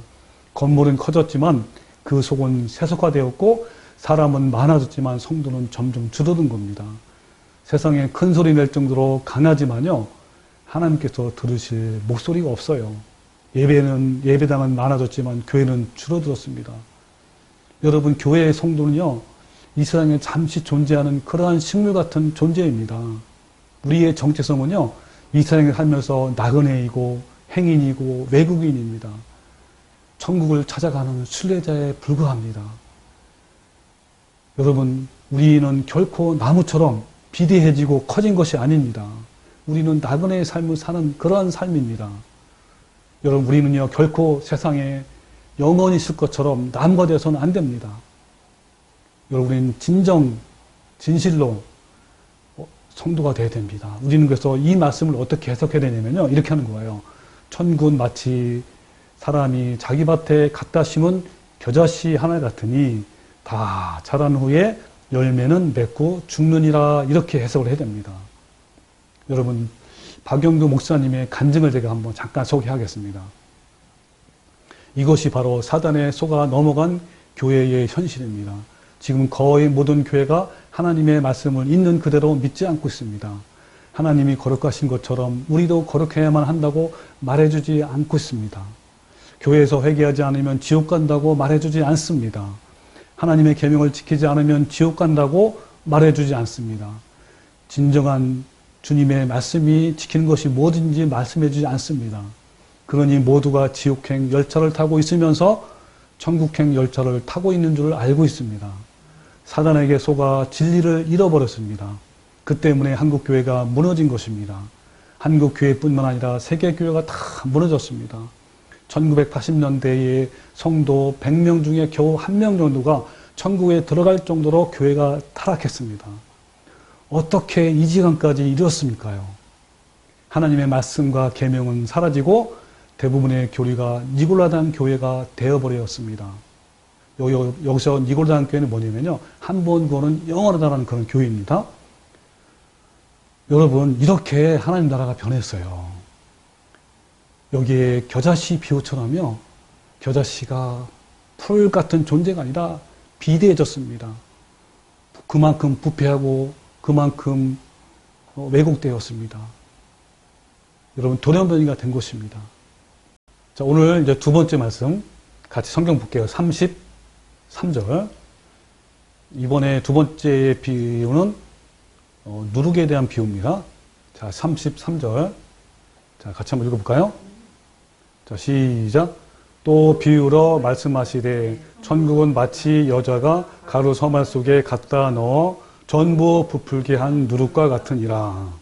건물은 커졌지만 그 속은 세속화되었고 사람은 많아졌지만 성도는 점점 줄어든 겁니다. 세상에 큰 소리 낼 정도로 강하지만요, 하나님께서 들으실 목소리가 없어요. 예배당은 많아졌지만 교회는 줄어들었습니다. 여러분, 교회의 성도는요, 이 세상에 잠시 존재하는 그러한 식물 같은 존재입니다. 우리의 정체성은요, 이 세상에 살면서 나그네이고 행인이고 외국인입니다. 천국을 찾아가는 순례자에 불과합니다. 여러분, 우리는 결코 나무처럼 비대해지고 커진 것이 아닙니다. 우리는 나그네의 삶을 사는 그러한 삶입니다. 여러분, 우리는요, 결코 세상에 영원히 있을 것처럼 나무가 되어서는 안 됩니다. 여러분, 우리는 진실로 성도가 되어야 됩니다. 우리는 그래서 이 말씀을 어떻게 해석해야 되냐면요, 이렇게 하는 거예요. 천국은 마치 사람이 자기 밭에 갖다 심은 겨자씨 하나 같으니 다 자란 후에 열매는 맺고 죽느니라, 이렇게 해석을 해야 됩니다. 여러분, 박영두 목사님의 간증을 제가 한번 잠깐 소개하겠습니다. 이것이 바로 사단의 속아 넘어간 교회의 현실입니다. 지금 거의 모든 교회가 하나님의 말씀을 있는 그대로 믿지 않고 있습니다. 하나님이 거룩하신 것처럼 우리도 거룩해야만 한다고 말해주지 않고 있습니다. 교회에서 회개하지 않으면 지옥 간다고 말해주지 않습니다. 하나님의 계명을 지키지 않으면 지옥 간다고 말해주지 않습니다. 진정한 주님의 말씀이 지키는 것이 뭐든지 말씀해주지 않습니다. 그러니 모두가 지옥행 열차를 타고 있으면서 천국행 열차를 타고 있는 줄 알고 있습니다. 사단에게 속아 진리를 잃어버렸습니다. 그 때문에 한국교회가 무너진 것입니다. 한국교회뿐만 아니라 세계교회가 다 무너졌습니다. 1980년대에 성도 100명 중에 겨우 1명 정도가 천국에 들어갈 정도로 교회가 타락했습니다. 어떻게 이 시간까지 이뤘습니까요? 하나님의 말씀과 계명은 사라지고 대부분의 교리가 니골라당 교회가 되어버렸습니다. 여기서 니골라당 교회는 뭐냐면요, 한 번 구원은 영원하다는 그런 교회입니다. 여러분, 이렇게 하나님 나라가 변했어요. 여기에 겨자씨 비유처럼요, 겨자씨가 풀 같은 존재가 아니라 비대해졌습니다. 그만큼 부패하고 그만큼 왜곡되었습니다. 여러분, 돌연변이가 된 것입니다. 자, 오늘 이제 두 번째 말씀 같이 성경 볼게요. 33절. 이번에 두 번째 비유는 누룩에 대한 비유입니다. 자, 33절. 자, 같이 한번 읽어볼까요? 자, 시작. 또 비유로 말씀하시되 천국은 마치 여자가 가루 서말 속에 갖다 넣어 전부 부풀게 한 누룩과 같으니라.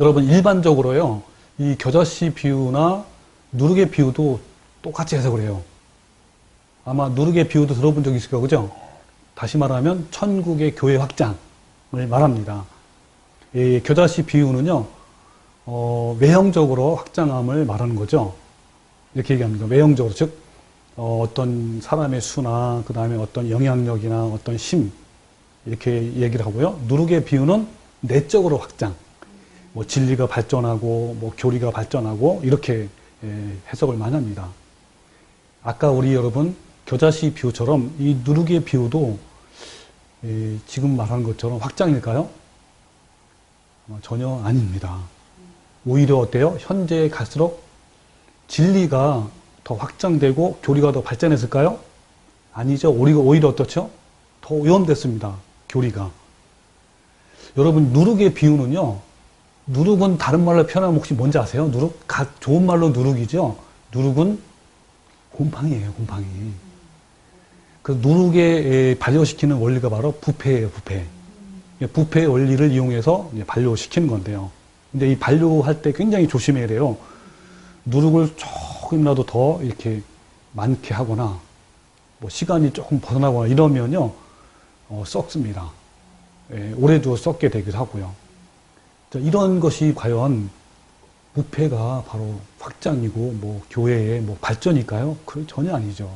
여러분, 일반적으로요, 이 겨자씨 비유나 누룩의 비유도 똑같이 해석을 해요. 아마 누룩의 비유도 들어본 적 있을 거예요, 그죠? 다시 말하면 천국의 교회 확장을 말합니다. 이 겨자씨 비유는요, 외형적으로 확장함을 말하는 거죠. 이렇게 얘기합니다. 외형적으로, 즉 어떤 사람의 수나 그 다음에 어떤 영향력이나 어떤 힘, 이렇게 얘기를 하고요. 누룩의 비유는 내적으로 확장, 뭐 진리가 발전하고 뭐 교리가 발전하고 이렇게 해석을 많이 합니다. 아까 우리 여러분 겨자씨 비유처럼 이 누룩의 비유도 지금 말하는 것처럼 확장일까요? 전혀 아닙니다. 오히려 어때요? 현재에 갈수록 진리가 더 확장되고 교리가 더 발전했을까요? 아니죠. 오히려 어떻죠? 더 오염됐습니다. 교리가. 여러분, 누룩의 비유는요, 누룩은 다른 말로 표현하면 혹시 뭔지 아세요? 누룩? 좋은 말로 누룩이죠? 누룩은 곰팡이에요, 곰팡이. 그 누룩에 발효시키는 원리가 바로 부패예요, 부패. 부패 원리를 이용해서 이제 발효시키는 건데요. 근데 이 발효할 때 굉장히 조심해야 돼요. 누룩을 조금이라도 더 이렇게 많게 하거나, 뭐 시간이 조금 벗어나거나 이러면요, 썩습니다. 예, 오래도 썩게 되기도 하고요. 이런 것이 과연 부패가 바로 확장이고, 뭐 교회의 뭐 발전일까요? 그건 전혀 아니죠.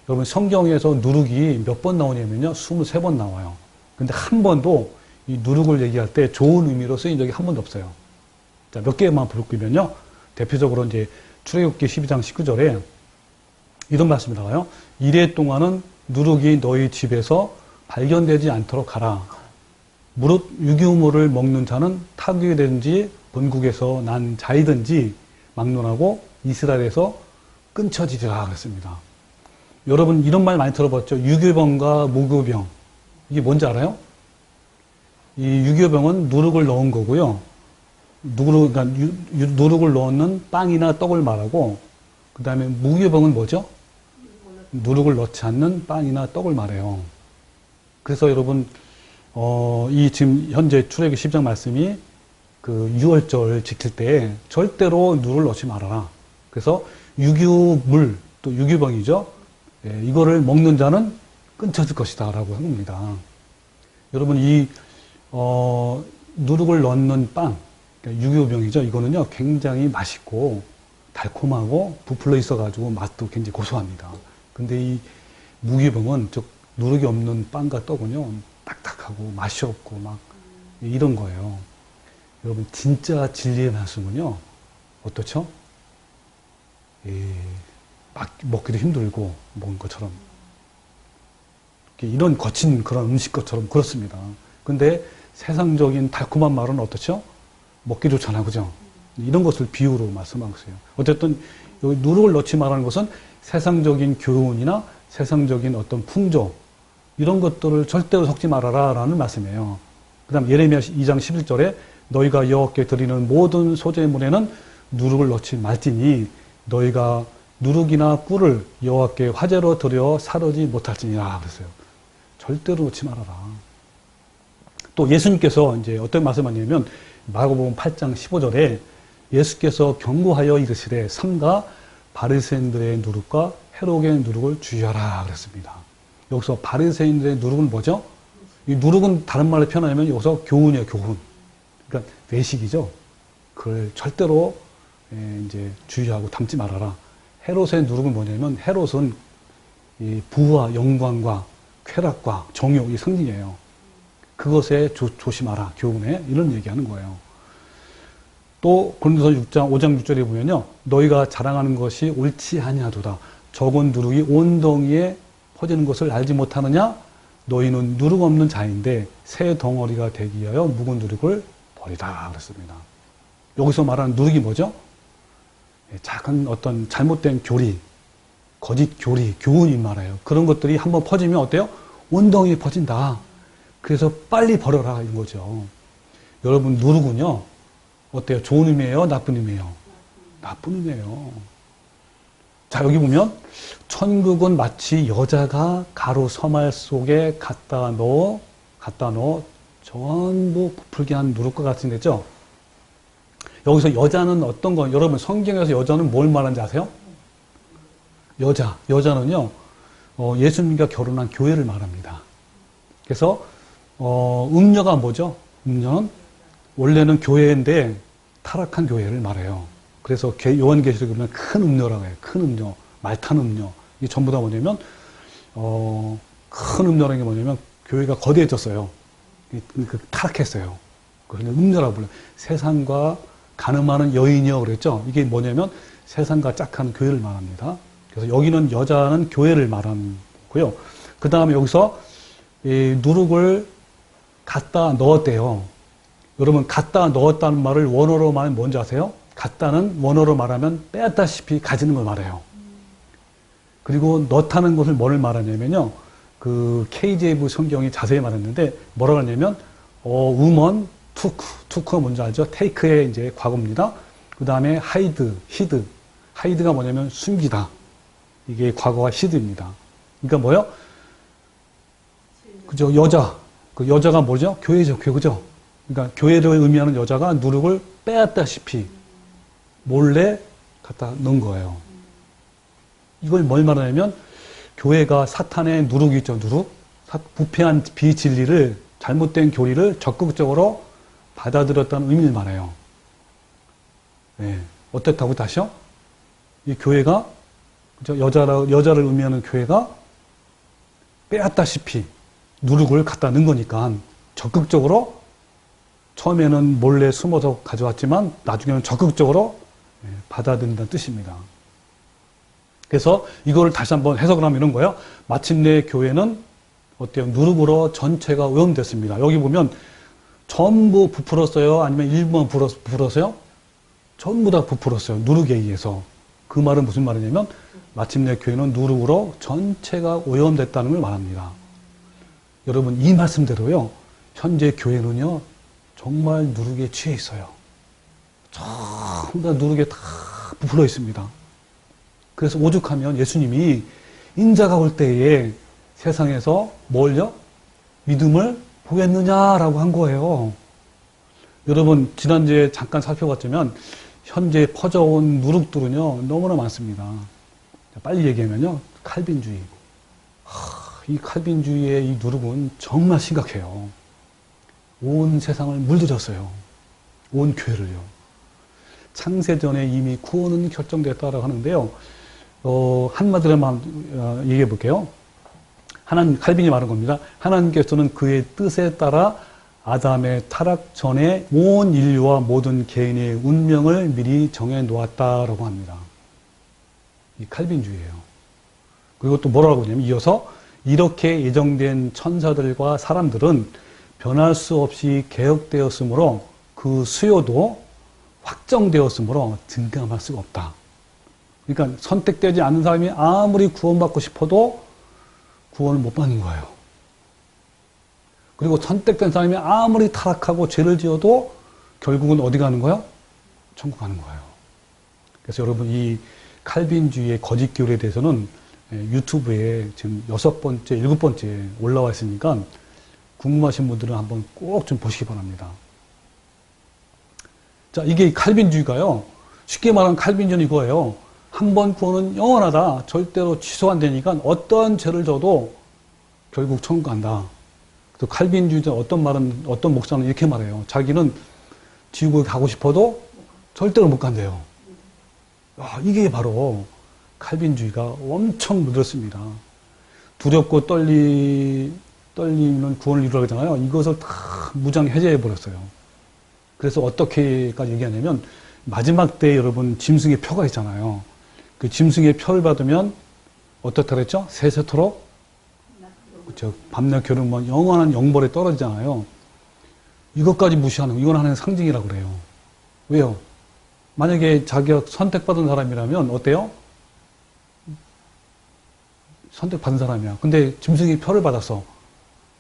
여러분 성경에서 누룩이 몇 번 나오냐면요, 23번 나와요. 근데 한 번도 이 누룩을 얘기할 때 좋은 의미로 쓰인 적이 한 번도 없어요. 자, 몇 개만 볼게면요. 대표적으로 이제 출애굽기 12장 19절에 이런 말씀이 나와요. 이래 동안은 누룩이 너희 집에서 발견되지 않도록 하라. 무릇 유기물을 먹는 자는 타국이든지 본국에서 난 자이든지 막론하고 이스라엘에서 끊쳐지리라 그랬습니다. 여러분 이런 말 많이 들어봤죠? 유교병과 무교병. 이게 뭔지 알아요? 이 유교병은 누룩을 넣은 거고요. 그러니까 누룩을 넣는 빵이나 떡을 말하고, 그 다음에 무교병은 뭐죠? 누룩을 넣지 않는 빵이나 떡을 말해요. 그래서 여러분, 이 지금 현재 출애굽기 10장 말씀이 그 유월절 지킬 때 절대로 누룩을 넣지 말아라. 그래서 유교물, 또 유교병이죠. 예, 이거를 먹는 자는 끊쳐질 것이다 라고 한 겁니다. 여러분 이 누룩을 넣는 빵, 그러니까 유교병이죠. 이거는요 굉장히 맛있고 달콤하고 부풀어 있어가지고 맛도 굉장히 고소합니다. 근데 이 무교병은 즉 누룩이 없는 빵과 떡은요 딱딱하고 맛이 없고 막 이런 거예요. 여러분 진짜 진리의 말씀은요 어떻죠? 막 먹기도 힘들고 먹은 것처럼 이런 거친 그런 음식 것처럼 그렇습니다. 근데 세상적인 달콤한 말은 어떻죠? 먹기 좋잖아, 그죠? 이런 것을 비유로 말씀하고 있어요. 어쨌든 여기 누룩을 넣지 말라는 것은 세상적인 교훈이나 세상적인 어떤 풍조 이런 것들을 절대로 섞지 말아라 라는 말씀이에요. 그 다음 예레미야 2장 11절에 너희가 여호와께 드리는 모든 소제물에는 누룩을 넣지 말지니 너희가 누룩이나 꿀을 여호와께 화제로 드려 사르지 못할지니라 그랬어요. 절대로 넣지 말아라. 또 예수님께서 이제 어떤 말씀하냐면 마가복음 8장 15절에 예수께서 경고하여 이르시되 삼가 바리새인들의 누룩과 헤롯의 누룩을 주의하라 그랬습니다. 여기서 바리새인들의 누룩은 뭐죠? 이 누룩은 다른 말로 표현하면 여기서 교훈이에요, 교훈. 그러니까 외식이죠. 그걸 절대로 이제 주의하고 담지 말아라. 헤롯의 누룩은 뭐냐면 헤롯은 이 부와 영광과 쾌락과 정욕이 상징이에요. 그것에 조심하라. 교훈에 이런 얘기하는 거예요. 또 고린도서 5장 6절에 보면요. 너희가 자랑하는 것이 옳지 아니하도다. 적은 누룩이 온 덩이에 퍼지는 것을 알지 못하느냐? 너희는 누룩 없는 자인데 새 덩어리가 되기 위하여 묵은 누룩을 버리라 그랬습니다. 여기서 말하는 누룩이 뭐죠? 작은 어떤 잘못된 교리, 거짓 교리, 교훈이 말이에요. 그런 것들이 한번 퍼지면 어때요? 온 덩이에 퍼진다. 그래서 빨리 버려라 이런 거죠. 여러분 누룩은요. 어때요? 좋은 의미예요? 나쁜 의미예요? 나쁜 의미예요. 자 여기 보면 천국은 마치 여자가 가루 서말 속에 갖다 넣어 전부 부풀게 한 누룩과 같은 데죠. 여기서 여자는 어떤 거, 여러분 성경에서 여자는 뭘 말하는지 아세요? 여자는요, 예수님과 결혼한 교회를 말합니다. 그래서, 음녀가 뭐죠? 음녀는 원래는 교회인데 타락한 교회를 말해요. 그래서 요한계시록에 보면 큰 음녀라고 해요. 큰 음녀, 말탄 음녀. 이게 전부 다 뭐냐면, 큰 음녀라는 게 뭐냐면 교회가 거대해졌어요. 타락했어요. 그래서 음녀라고 불러요. 세상과 가늠하는 여인이요 그랬죠. 이게 뭐냐면 세상과 짝한 교회를 말합니다. 그래서 여기는 여자는 교회를 말하는 거고요. 그 다음에 여기서 이 누룩을 갖다 넣었대요. 여러분 갖다 넣었다는 말을 원어로 말하면 뭔지 아세요? 갖다는 원어로 말하면 빼앗다시피 가지는 걸 말해요. 그리고 넣다는 것을 뭐를 그 KJV 성경이 자세히 말했는데 뭐라고 하냐면 woman 투크가 뭔지 알죠? 테이크의 이제 과거입니다. 그 다음에 히드. 하이드가 뭐냐면 숨기다. 이게 과거가 히드입니다. 그러니까 뭐요? 그죠? 여자. 그 여자가 뭐죠? 교회죠, 그죠? 그러니까 교회를 의미하는 여자가 누룩을 빼앗다시피 몰래 갖다 넣은 거예요. 이걸 뭘 말하냐면 교회가 사탄의 누룩이 있죠, 누룩. 부패한 비진리를, 잘못된 교리를 적극적으로 받아들였다는 의미를 말해요. 네. 어떻다고 다시요? 이 교회가, 그죠? 여자를 의미하는 교회가 빼앗다시피 누룩을 갖다 넣은 거니까 적극적으로 처음에는 몰래 숨어서 가져왔지만 나중에는 적극적으로 받아들인다는 뜻입니다. 그래서 이거를 다시 한번 해석을 하면 이런 거예요. 마침내 교회는 어때요? 누룩으로 전체가 오염됐습니다. 여기 보면 전부 부풀었어요? 아니면 일부만 부풀었어요? 전부 다 부풀었어요. 누룩에 의해서. 그 말은 무슨 말이냐면 마침내 교회는 누룩으로 전체가 오염됐다는 걸 말합니다. 여러분 이 말씀대로요. 현재 교회는요. 정말 누룩에 취해 있어요. 전부 다 누룩에 다 부풀어 있습니다. 그래서 오죽하면 예수님이 인자가 올 때에 세상에서 뭘요? 믿음을 보겠느냐라고 한 거예요. 여러분 지난주에 잠깐 살펴봤지만 현재 퍼져온 누룩들은요 너무나 많습니다. 빨리 얘기하면요 칼빈주의. 이 칼빈주의의 이 누룩은 정말 심각해요. 온 세상을 물들였어요. 온 교회를요. 창세전에 이미 구원은 결정됐다라고 하는데요. 한마디로만 얘기해 볼게요. 칼빈이 말한 겁니다. 하나님께서는 그의 뜻에 따라 아담의 타락 전에 온 인류와 모든 개인의 운명을 미리 정해 놓았다라고 합니다. 이 칼빈주의예요. 그리고 또 뭐라고 하냐면 이어서 이렇게 예정된 천사들과 사람들은 변할 수 없이 개혁되었으므로 그 수요도 확정되었으므로 증감할 수가 없다. 그러니까 선택되지 않는 사람이 아무리 구원받고 싶어도 구원을 못 받는 거예요. 그리고 선택된 사람이 아무리 타락하고 죄를 지어도 결국은 어디 가는 거예요? 천국 가는 거예요. 그래서 여러분 이 칼빈주의의 거짓 교리에 대해서는 유튜브에 지금 6번째, 7번째 올라와 있으니까 궁금하신 분들은 한번 꼭 좀 보시기 바랍니다. 자, 이게 칼빈주의가요. 쉽게 말하면 칼빈주의는 이거예요. 한 번 구원은 영원하다. 절대로 취소 안 되니까 어떤 죄를 져도 결국 천국 간다. 또 칼빈주의자 어떤 목사는 이렇게 말해요. 자기는 지옥을 가고 싶어도 절대로 못 간대요. 이게 바로 칼빈주의가 엄청 물들었습니다. 두렵고 떨리는 구원을 이루라고 하잖아요. 이것을 다 무장 해제해 버렸어요. 그래서 어떻게까지 얘기하냐면 마지막 때에 여러분 짐승의 표가 있잖아요. 그 짐승의 표를 받으면 어떻다 그랬죠? 세세토록 그렇죠. 밤낮 겨루면 영원한 영벌에 떨어지잖아요. 이것까지 무시하는 거, 이건 하나의 상징이라고 그래요. 왜요? 만약에 자기가 선택받은 사람이라면 어때요? 선택받은 사람이야. 근데 짐승의 표를 받았어.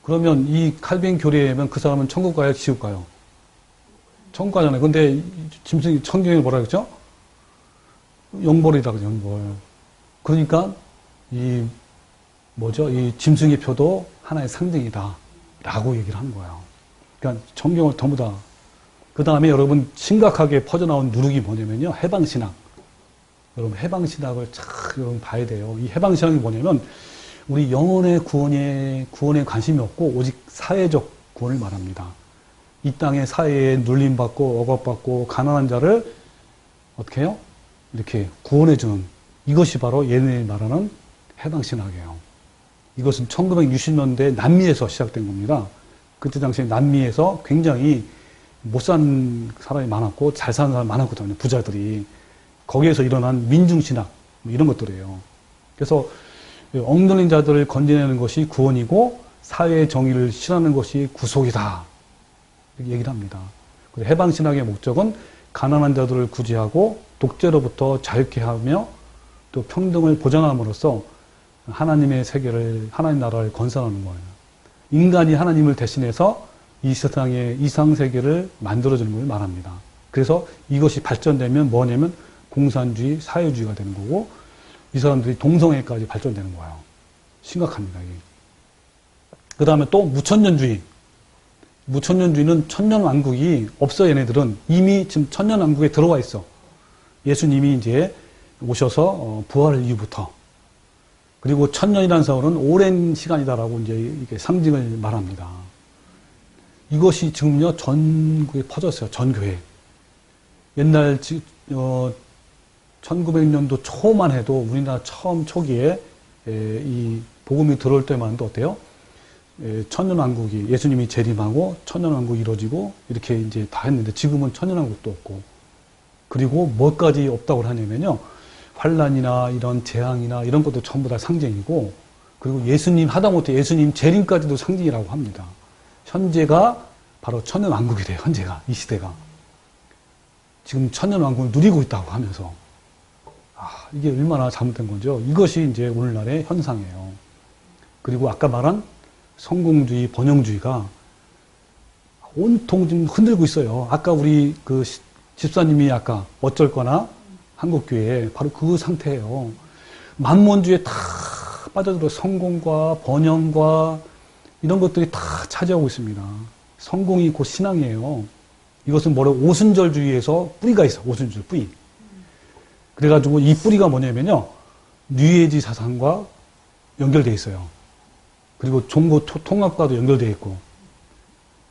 그러면 이 칼빈 교리에 의하면 그 사람은 천국 가요, 지옥 가요? 천국 가잖아요. 근데 짐승이 성경에 뭐라 그랬죠? 영벌이다, 영벌. 그러니까 이 짐승의 표도 하나의 상징이다. 라고 얘기를 하는 거예요. 그러니까 성경을 전부 다. 그 다음에 여러분 심각하게 퍼져나온 누룩이 뭐냐면요. 해방신학. 여러분 해방신학을 여러분 봐야 돼요. 이 해방신학이 뭐냐면 우리 영혼의 구원에 관심이 없고 오직 사회적 구원을 말합니다. 이 땅의 사회에 눌림받고 억압받고 가난한 자를 어떻게 해요? 이렇게 구원해주는 이것이 바로 얘네들이 말하는 해방신학이에요. 이것은 1960년대 남미에서 시작된 겁니다. 그때 당시에 남미에서 굉장히 못 산 사람이 많았고 잘 사는 사람이 많았거든요. 부자들이. 거기에서 일어난 민중신학 이런 것들이에요. 그래서 억눌린 자들을 건져내는 것이 구원이고 사회의 정의를 실현하는 것이 구속이다. 이렇게 얘기를 합니다. 해방신학의 목적은 가난한 자들을 구제하고 독재로부터 자유케 하며 또 평등을 보장함으로써 하나님의 세계를, 하나님 나라를 건설하는 거예요. 인간이 하나님을 대신해서 이 세상의 이상세계를 만들어주는 걸 말합니다. 그래서 이것이 발전되면 뭐냐면 공산주의, 사회주의가 되는 거고 이 사람들이 동성애까지 발전되는 거예요. 심각합니다. 그 다음에 또 무천년주의. 무천년주의는 천년왕국이 없어. 얘네들은 이미 지금 천년왕국에 들어와 있어. 예수님이 이제 오셔서 부활 이후부터. 그리고 천년이라는 세월은 오랜 시간이다라고 이제 이게 상징을 말합니다. 이것이 지금요 전국에 퍼졌어요. 전 교회. 옛날 1900년도 초만 해도 우리나라 처음 초기에 이 복음이 들어올 때만 해도 어때요? 천년왕국이 예수님이 재림하고 천년왕국이 이루어지고 이렇게 이제 다 했는데 지금은 천년왕국도 없고 그리고 뭐까지 없다고 하냐면요. 환란이나 이런 재앙이나 이런 것도 전부 다 상징이고 그리고 예수님 하다못해 예수님 재림까지도 상징이라고 합니다. 현재가 바로 천년왕국이 돼요. 현재가 이 시대가 지금 천년왕국을 누리고 있다고 하면서 이게 얼마나 잘못된 거죠. 이것이 이제 오늘날의 현상이에요. 그리고 아까 말한 성공주의, 번영주의가 온통 지금 흔들고 있어요. 아까 우리 그 집사님이 아까 어쩔거나 한국교회에 바로 그 상태예요. 만몬주의에 다 빠져들어 성공과 번영과 이런 것들이 다 차지하고 있습니다. 성공이 곧 신앙이에요. 이것은 뭐라고 오순절주의에서 뿌리가 있어. 오순절 뿌리. 그래가지고 이 뿌리가 뭐냐면요. 뉴에이지 사상과 연결되어 있어요. 그리고 종교 통합과도 연결되어 있고.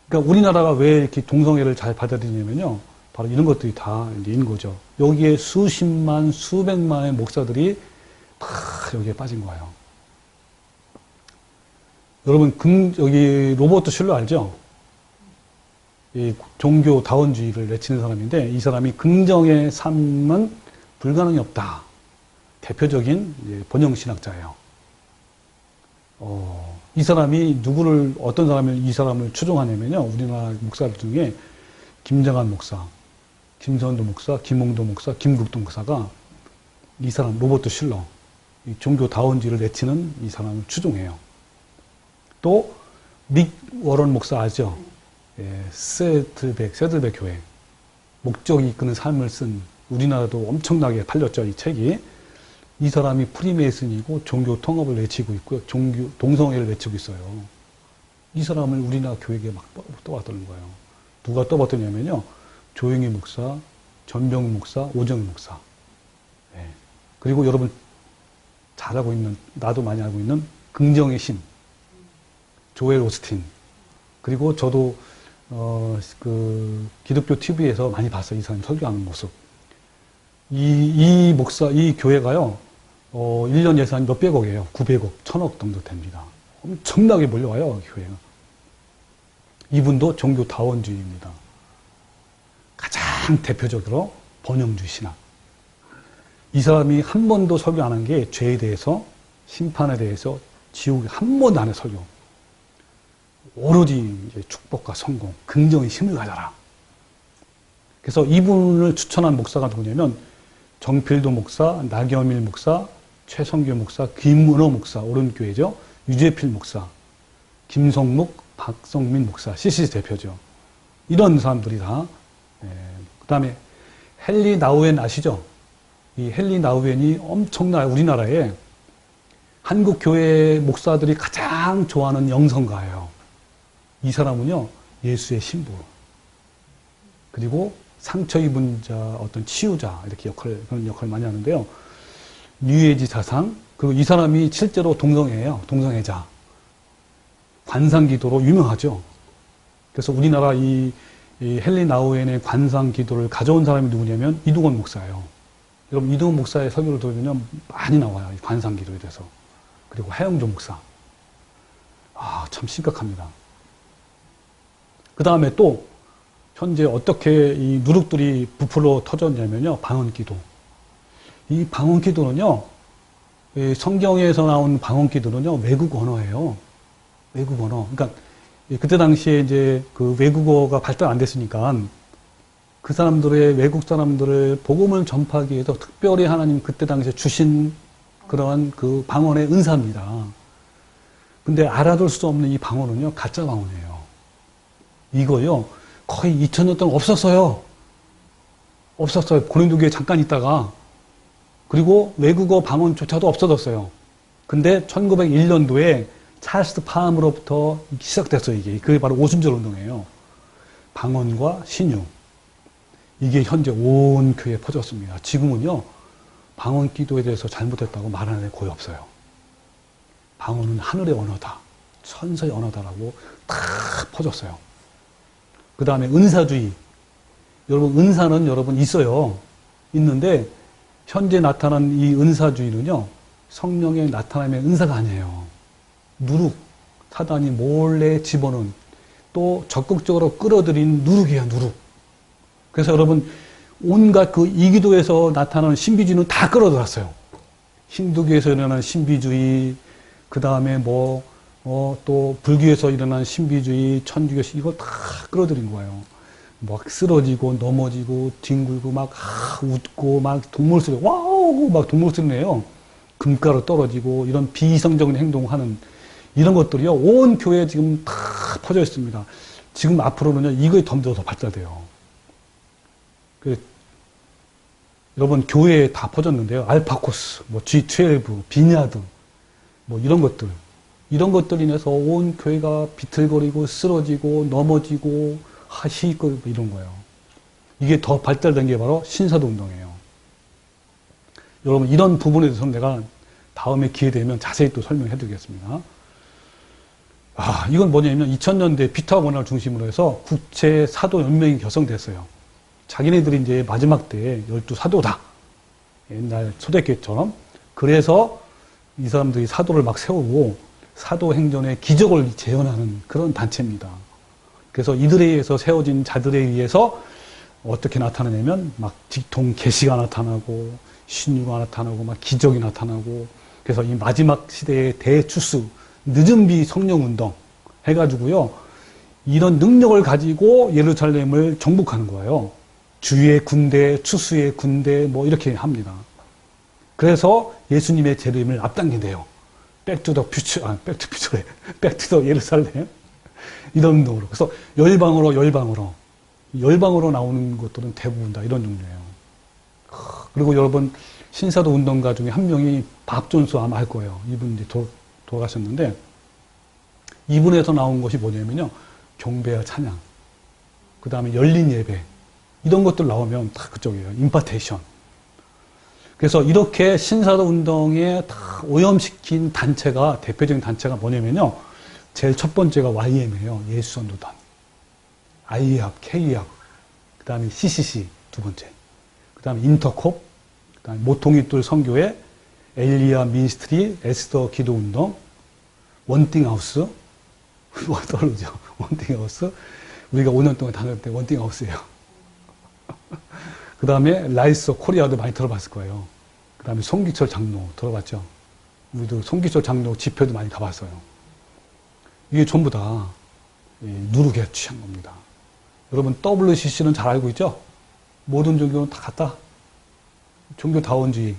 그러니까 우리나라가 왜 이렇게 동성애를 잘 받아들이냐면요. 바로 이런 것들이 다 이제 있는 거죠. 여기에 수십만, 수백만의 목사들이 다 여기에 빠진 거예요. 여러분, 여기 로버트 슐러 알죠? 이 종교다원주의를 내치는 사람인데 이 사람이 긍정의 삶은 불가능이 없다. 대표적인 번영신학자예요. 이 사람이 어떤 사람을 이 사람을 추종하냐면요. 우리나라 목사들 중에 김정한 목사, 김선도 목사, 김홍도 목사, 김국도 목사가 이 사람 로버트 슐러, 이 종교다원주의를 내치는 이 사람을 추종해요. 또 믹 워런 목사 아죠? 세들백 교회. 목적이 이끄는 삶을 쓴 우리나라도 엄청나게 팔렸죠. 이 책이. 이 사람이 프리메이슨이고 종교 통합을 외치고 있고요. 동성애를 외치고 있어요. 이 사람을 우리나라 교회에 막 떠왔다는 거예요. 누가 떠봤더냐면요. 조영희 목사, 전병 목사, 오정희 목사. 그리고 여러분 잘 알고 있는, 나도 많이 알고 있는 긍정의 신, 조엘 오스틴. 그리고 저도 그 기독교 TV에서 많이 봤어요. 이 사람 설교하는 모습. 이 교회가요. 1년 예산이 몇백억이에요. 900억, 1000억 정도 됩니다. 엄청나게 몰려와요, 교회가. 이분도 종교다원주의입니다. 가장 대표적으로 번영주의 신학. 이 사람이 한 번도 설교 안 한 게 죄에 대해서, 심판에 대해서, 지옥에 한 번도 안 해 설교. 오로지 이제 축복과 성공, 긍정의 힘을 가져라. 그래서 이분을 추천한 목사가 누구냐면 정필도 목사, 나경일 목사, 최성규 목사, 김문호 목사, 오른교회죠. 유재필 목사, 김성묵, 박성민 목사, CCC 대표죠. 이런 사람들이 다. 그 다음에 헨리 나우엔 아시죠? 이 헨리 나우엔이 우리나라에 한국 교회 목사들이 가장 좋아하는 영성가예요. 이 사람은요, 예수의 신부. 그리고 상처 입은 자, 어떤 치유자, 이렇게 그런 역할을 많이 하는데요. 뉴에이지 사상, 그리고 이 사람이 실제로 동성애예요. 동성애자. 관상기도로 유명하죠. 그래서 우리나라 이 헨리 나우엔의 관상기도를 가져온 사람이 누구냐면 이두건 목사예요. 여러분, 이두건 목사의 설교를 들으면 많이 나와요. 이 관상기도에 대해서. 그리고 하영조 목사. 참 심각합니다. 그 다음에 또, 현재 어떻게 이 누룩들이 부풀어 터졌냐면요. 방언기도. 이 방언기도는요. 성경에서 나온 방언기도는요. 외국 언어예요. 외국 언어. 그러니까 그때 당시에 이제 그 외국어가 발달 안 됐으니까 그 사람들의 외국 사람들을 복음을 전파하기 위해서 특별히 하나님 그때 당시에 주신 그러한 그 방언의 은사입니다. 근데 알아둘 수 없는 이 방언은요. 가짜 방언이에요. 이거요, 거의 2000년 동안 없었어요. 없었어요. 고린도교에 잠깐 있다가. 그리고 외국어 방언조차도 없어졌어요. 근데 1901년도에 찰스 팜으로부터 시작됐어요, 이게. 그게 바로 오순절 운동이에요. 방언과 신유. 이게 현재 온 교회에 퍼졌습니다. 지금은요, 방언 기도에 대해서 잘못했다고 말하는 애 거의 없어요. 방언은 하늘의 언어다. 천사의 언어다라고 다 퍼졌어요. 그 다음에 은사주의. 여러분, 은사는 여러분 있어요. 있는데, 현재 나타난 이 은사주의는요, 성령의 나타남의 은사가 아니에요. 누룩, 사단이 몰래 집어넣은, 또 적극적으로 끌어들인 누룩이에요, 누룩. 그래서 여러분, 온갖 그 이기도에서 나타나는 신비주의는 다 끌어들었어요. 힌두교에서 일어나는 신비주의, 그 다음에 또 불교에서 일어난 신비주의, 천주교에서 이걸 다 끌어들인 거예요. 막 쓰러지고 넘어지고 뒹굴고 막 웃고 막 동물 소리 와우 막 동물 소리 내요. 금가루 떨어지고 이런 비이성적인 행동하는 이런 것들이요 온 교회에 지금 다 퍼져 있습니다. 지금 앞으로는요 이거에 더 발달돼요. 여러분 교회에 다 퍼졌는데요. 알파코스, G12, 비냐드 이런 것들 인해서 온 교회가 비틀거리고 쓰러지고 넘어지고 하시고 이런 거예요. 이게 더 발달된 게 바로 신사도 운동이에요. 여러분 이런 부분에 대해서는 내가 다음에 기회 되면 자세히 또 설명해 드리겠습니다. 이건 뭐냐면 2000년대 피터 원을 중심으로 해서 국제 사도 연맹이 결성됐어요. 자기네들이 이제 마지막 때에 12사도다. 옛날 초대교회처럼. 그래서 이 사람들이 사도를 막 세우고 사도행전의 기적을 재현하는 그런 단체입니다. 그래서 이들에 의해서 세워진 자들에 의해서 어떻게 나타나냐면 막 직통 계시가 나타나고 신유가 나타나고 막 기적이 나타나고 그래서 이 마지막 시대의 대추수 늦은비 성령운동 해가지고요 이런 능력을 가지고 예루살렘을 정복하는 거예요. 주의 군대, 추수의 군대 이렇게 합니다. 그래서 예수님의 재림을 앞당긴대요. 백투더 예루살렘 이런 운동으로. 그래서 열방으로 나오는 것들은 대부분 다 이런 종류예요. 그리고 여러분 신사도 운동가 중에 한 명이 박존수 아마 알 거예요. 이분 이제 돌아가셨는데 이분에서 나온 것이 뭐냐면요. 경배와 찬양, 그 다음에 열린 예배 이런 것들 나오면 다 그쪽이에요. 임파테이션. 그래서 이렇게 신사도 운동에 다 오염시킨 단체가 대표적인 단체가 뭐냐면요. 제일 첫 번째가 YM이에요. 예수선도단. IE합, K합, 그 다음에 CCC 두 번째, 그 다음에 인터콥, 그 다음에 모통이둘 선교회, 엘리야 미니스트리, 에스더 기도운동, 원띵하우스, 떠오르죠? 원띵하우스. 우리가 5년 동안 다닐 때 원띵하우스예요. 그 다음에 라이스 코리아도 많이 들어봤을 거예요. 그 다음에 송기철 장로 들어봤죠? 우리도 송기철 장로 집회도 많이 가봤어요. 이게 전부 다 누룩에 취한 겁니다. 여러분 WCC는 잘 알고 있죠? 모든 종교는 다 같다. 종교다원주의.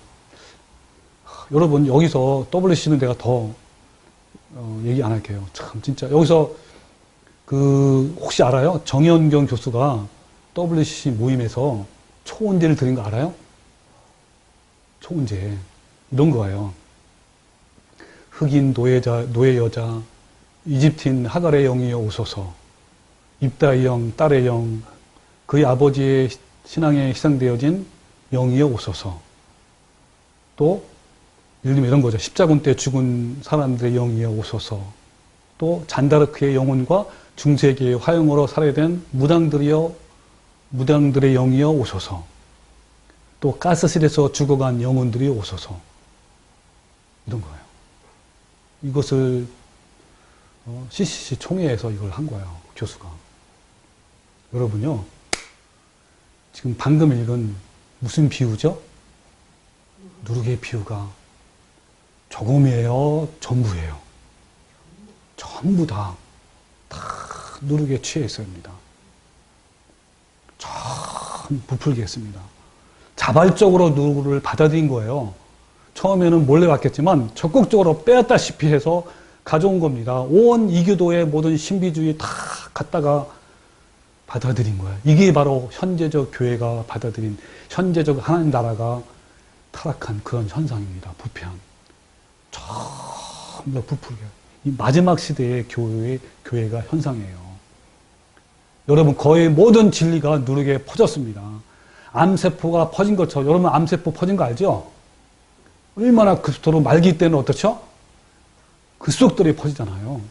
여러분 여기서 WCC는 내가 더 얘기 안 할게요. 참 진짜 여기서 혹시 알아요? 정현경 교수가 WCC 모임에서 초혼제를 드린 거 알아요? 초혼제 이런 거예요. 흑인 노예 여자, 이집트인 하갈의 영이여 오소서, 입다의 영, 딸의 영, 그의 아버지의 신앙에 희생되어진 영이여 오소서. 또 예를 들면 이런 거죠. 십자군 때 죽은 사람들의 영이여 오소서. 또 잔다르크의 영혼과 중세기의 화형으로 살해된 무당들의 영이여 오소서. 또 가스실에서 죽어간 영혼들이 오소서. 이런 거예요. 이것을 CCC 총회에서 이걸 한 거예요. 교수가. 여러분요. 지금 방금 읽은 무슨 비유죠? 누룩의 비유가 조금이에요? 전부예요? 전부 다 누룩에 취해 있습니다. 참 부풀게 했습니다. 자발적으로 누구를 받아들인 거예요. 처음에는 몰래 왔겠지만 적극적으로 빼앗다시피 해서 가져온 겁니다. 온 이교도의 모든 신비주의 다 갖다가 받아들인 거야. 이게 바로 현재적 교회가 받아들인, 현재적 하나님 나라가 타락한 그런 현상입니다. 부패한. 전부 다 부풀게. 이 마지막 시대의 교회가 현상이에요. 여러분, 거의 모든 진리가 누르게 퍼졌습니다. 암세포가 퍼진 것처럼, 여러분 암세포 퍼진 거 알죠? 얼마나 급속도로 말기 때는 어떻죠? 급속도로 퍼지잖아요.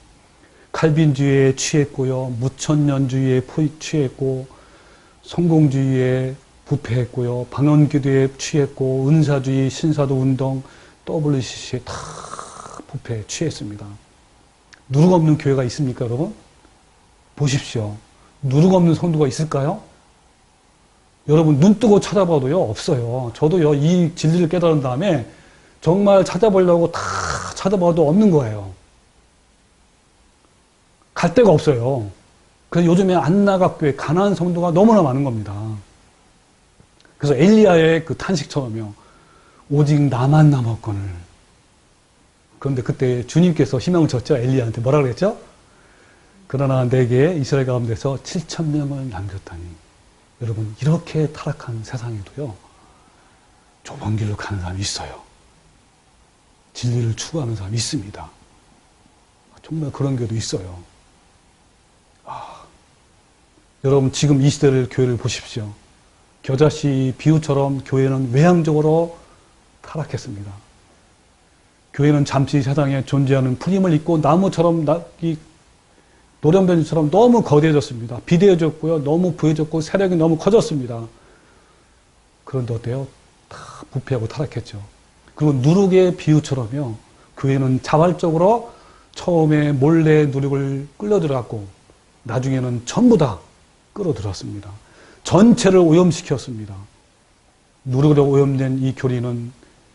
칼빈주의에 취했고요, 무천년주의에 취했고, 성공주의에 부패했고요, 방언기도에 취했고, 은사주의, 신사도 운동, WCC에 다 부패에 취했습니다. 누룩 없는 교회가 있습니까, 여러분? 보십시오. 누룩 없는 성도가 있을까요? 여러분, 눈 뜨고 찾아봐도요, 없어요. 저도요, 이 진리를 깨달은 다음에 정말 찾아보려고 다 찾아봐도 없는 거예요. 갈 데가 없어요. 그래서 요즘에 안나각교회 가난한 성도가 너무나 많은 겁니다. 그래서 엘리야의 그 탄식처럼요. 오직 나만 남았거늘. 그런데 그때 주님께서 희망을 줬죠. 엘리야한테 뭐라 그랬죠? 그러나 내게 이스라엘 가운데서 7,000명을 남겼다니. 여러분, 이렇게 타락한 세상에도요, 좁은 길로 가는 사람이 있어요. 진리를 추구하는 사람이 있습니다. 정말 그런 교회도 있어요. 여러분, 지금 이 시대를, 교회를 보십시오. 겨자씨 비유처럼 교회는 외향적으로 타락했습니다. 교회는 잠시 세상에 존재하는 프림을 입고 나무처럼, 이 노련변처럼 너무 거대해졌습니다. 비대해졌고요. 너무 부해졌고 세력이 너무 커졌습니다. 그런데 어때요? 다 부패하고 타락했죠. 그리고 누룩의 비유처럼요. 교회는 자발적으로 처음에 몰래 누룩을 끌려들어갔고 나중에는 전부 다 끌어들었습니다. 전체를 오염시켰습니다. 누룩으로 오염된 이 교리는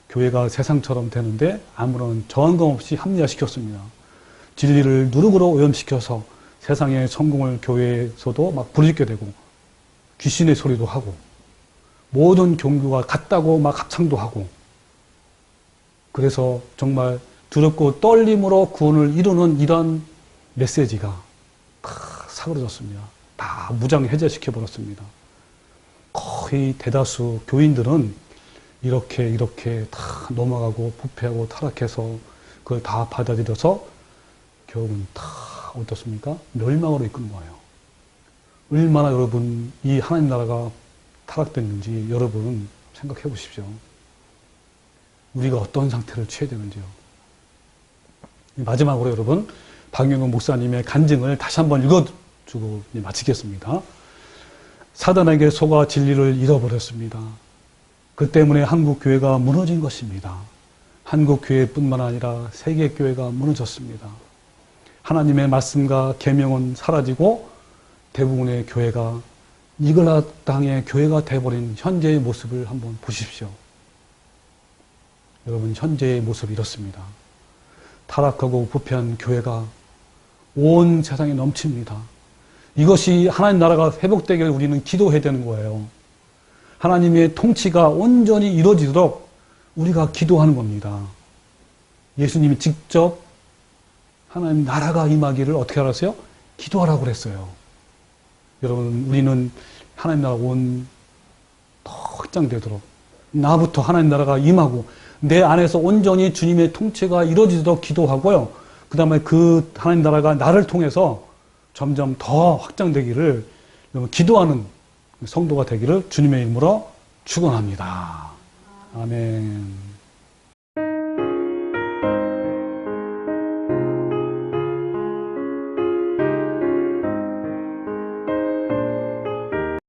교회가 세상처럼 되는데 아무런 저항감 없이 합리화시켰습니다. 진리를 누룩으로 오염시켜서 세상의 성공을 교회에서도 막 부르짖게 되고 귀신의 소리도 하고 모든 종교가 같다고 막 합창도 하고 그래서 정말 두렵고 떨림으로 구원을 이루는 이런 메시지가 다 사그러졌습니다. 다 무장 해제시켜버렸습니다. 거의 대다수 교인들은 이렇게 다 넘어가고 부패하고 타락해서 그걸 다 받아들여서 결국은 다 어떻습니까? 멸망으로 이끄는 거예요. 얼마나 여러분 이 하나님 나라가 타락됐는지 여러분 생각해 보십시오. 우리가 어떤 상태를 취해야 되는지요. 마지막으로 여러분 박영근 목사님의 간증을 다시 한번 읽어주고 마치겠습니다. 사단에게 속아 진리를 잃어버렸습니다. 그 때문에 한국교회가 무너진 것입니다. 한국교회뿐만 아니라 세계교회가 무너졌습니다. 하나님의 말씀과 계명은 사라지고 대부분의 교회가 이글라 땅의 교회가 되어버린 현재의 모습을 한번 보십시오. 여러분, 현재의 모습이 이렇습니다. 타락하고 부패한 교회가 온 세상에 넘칩니다. 이것이 하나님 나라가 회복되기를 우리는 기도해야 되는 거예요. 하나님의 통치가 온전히 이루어지도록 우리가 기도하는 겁니다. 예수님이 직접 하나님 나라가 임하기를 어떻게 하라고요? 기도하라고 그랬어요. 여러분, 우리는 하나님 나라 더 확장되도록 나부터 하나님 나라가 임하고 내 안에서 온전히 주님의 통치가 이루어지도록 기도하고요. 그 다음에 그 하나님 나라가 나를 통해서 점점 더 확장되기를 기도하는 성도가 되기를 주님의 이름으로 축원합니다. 아멘.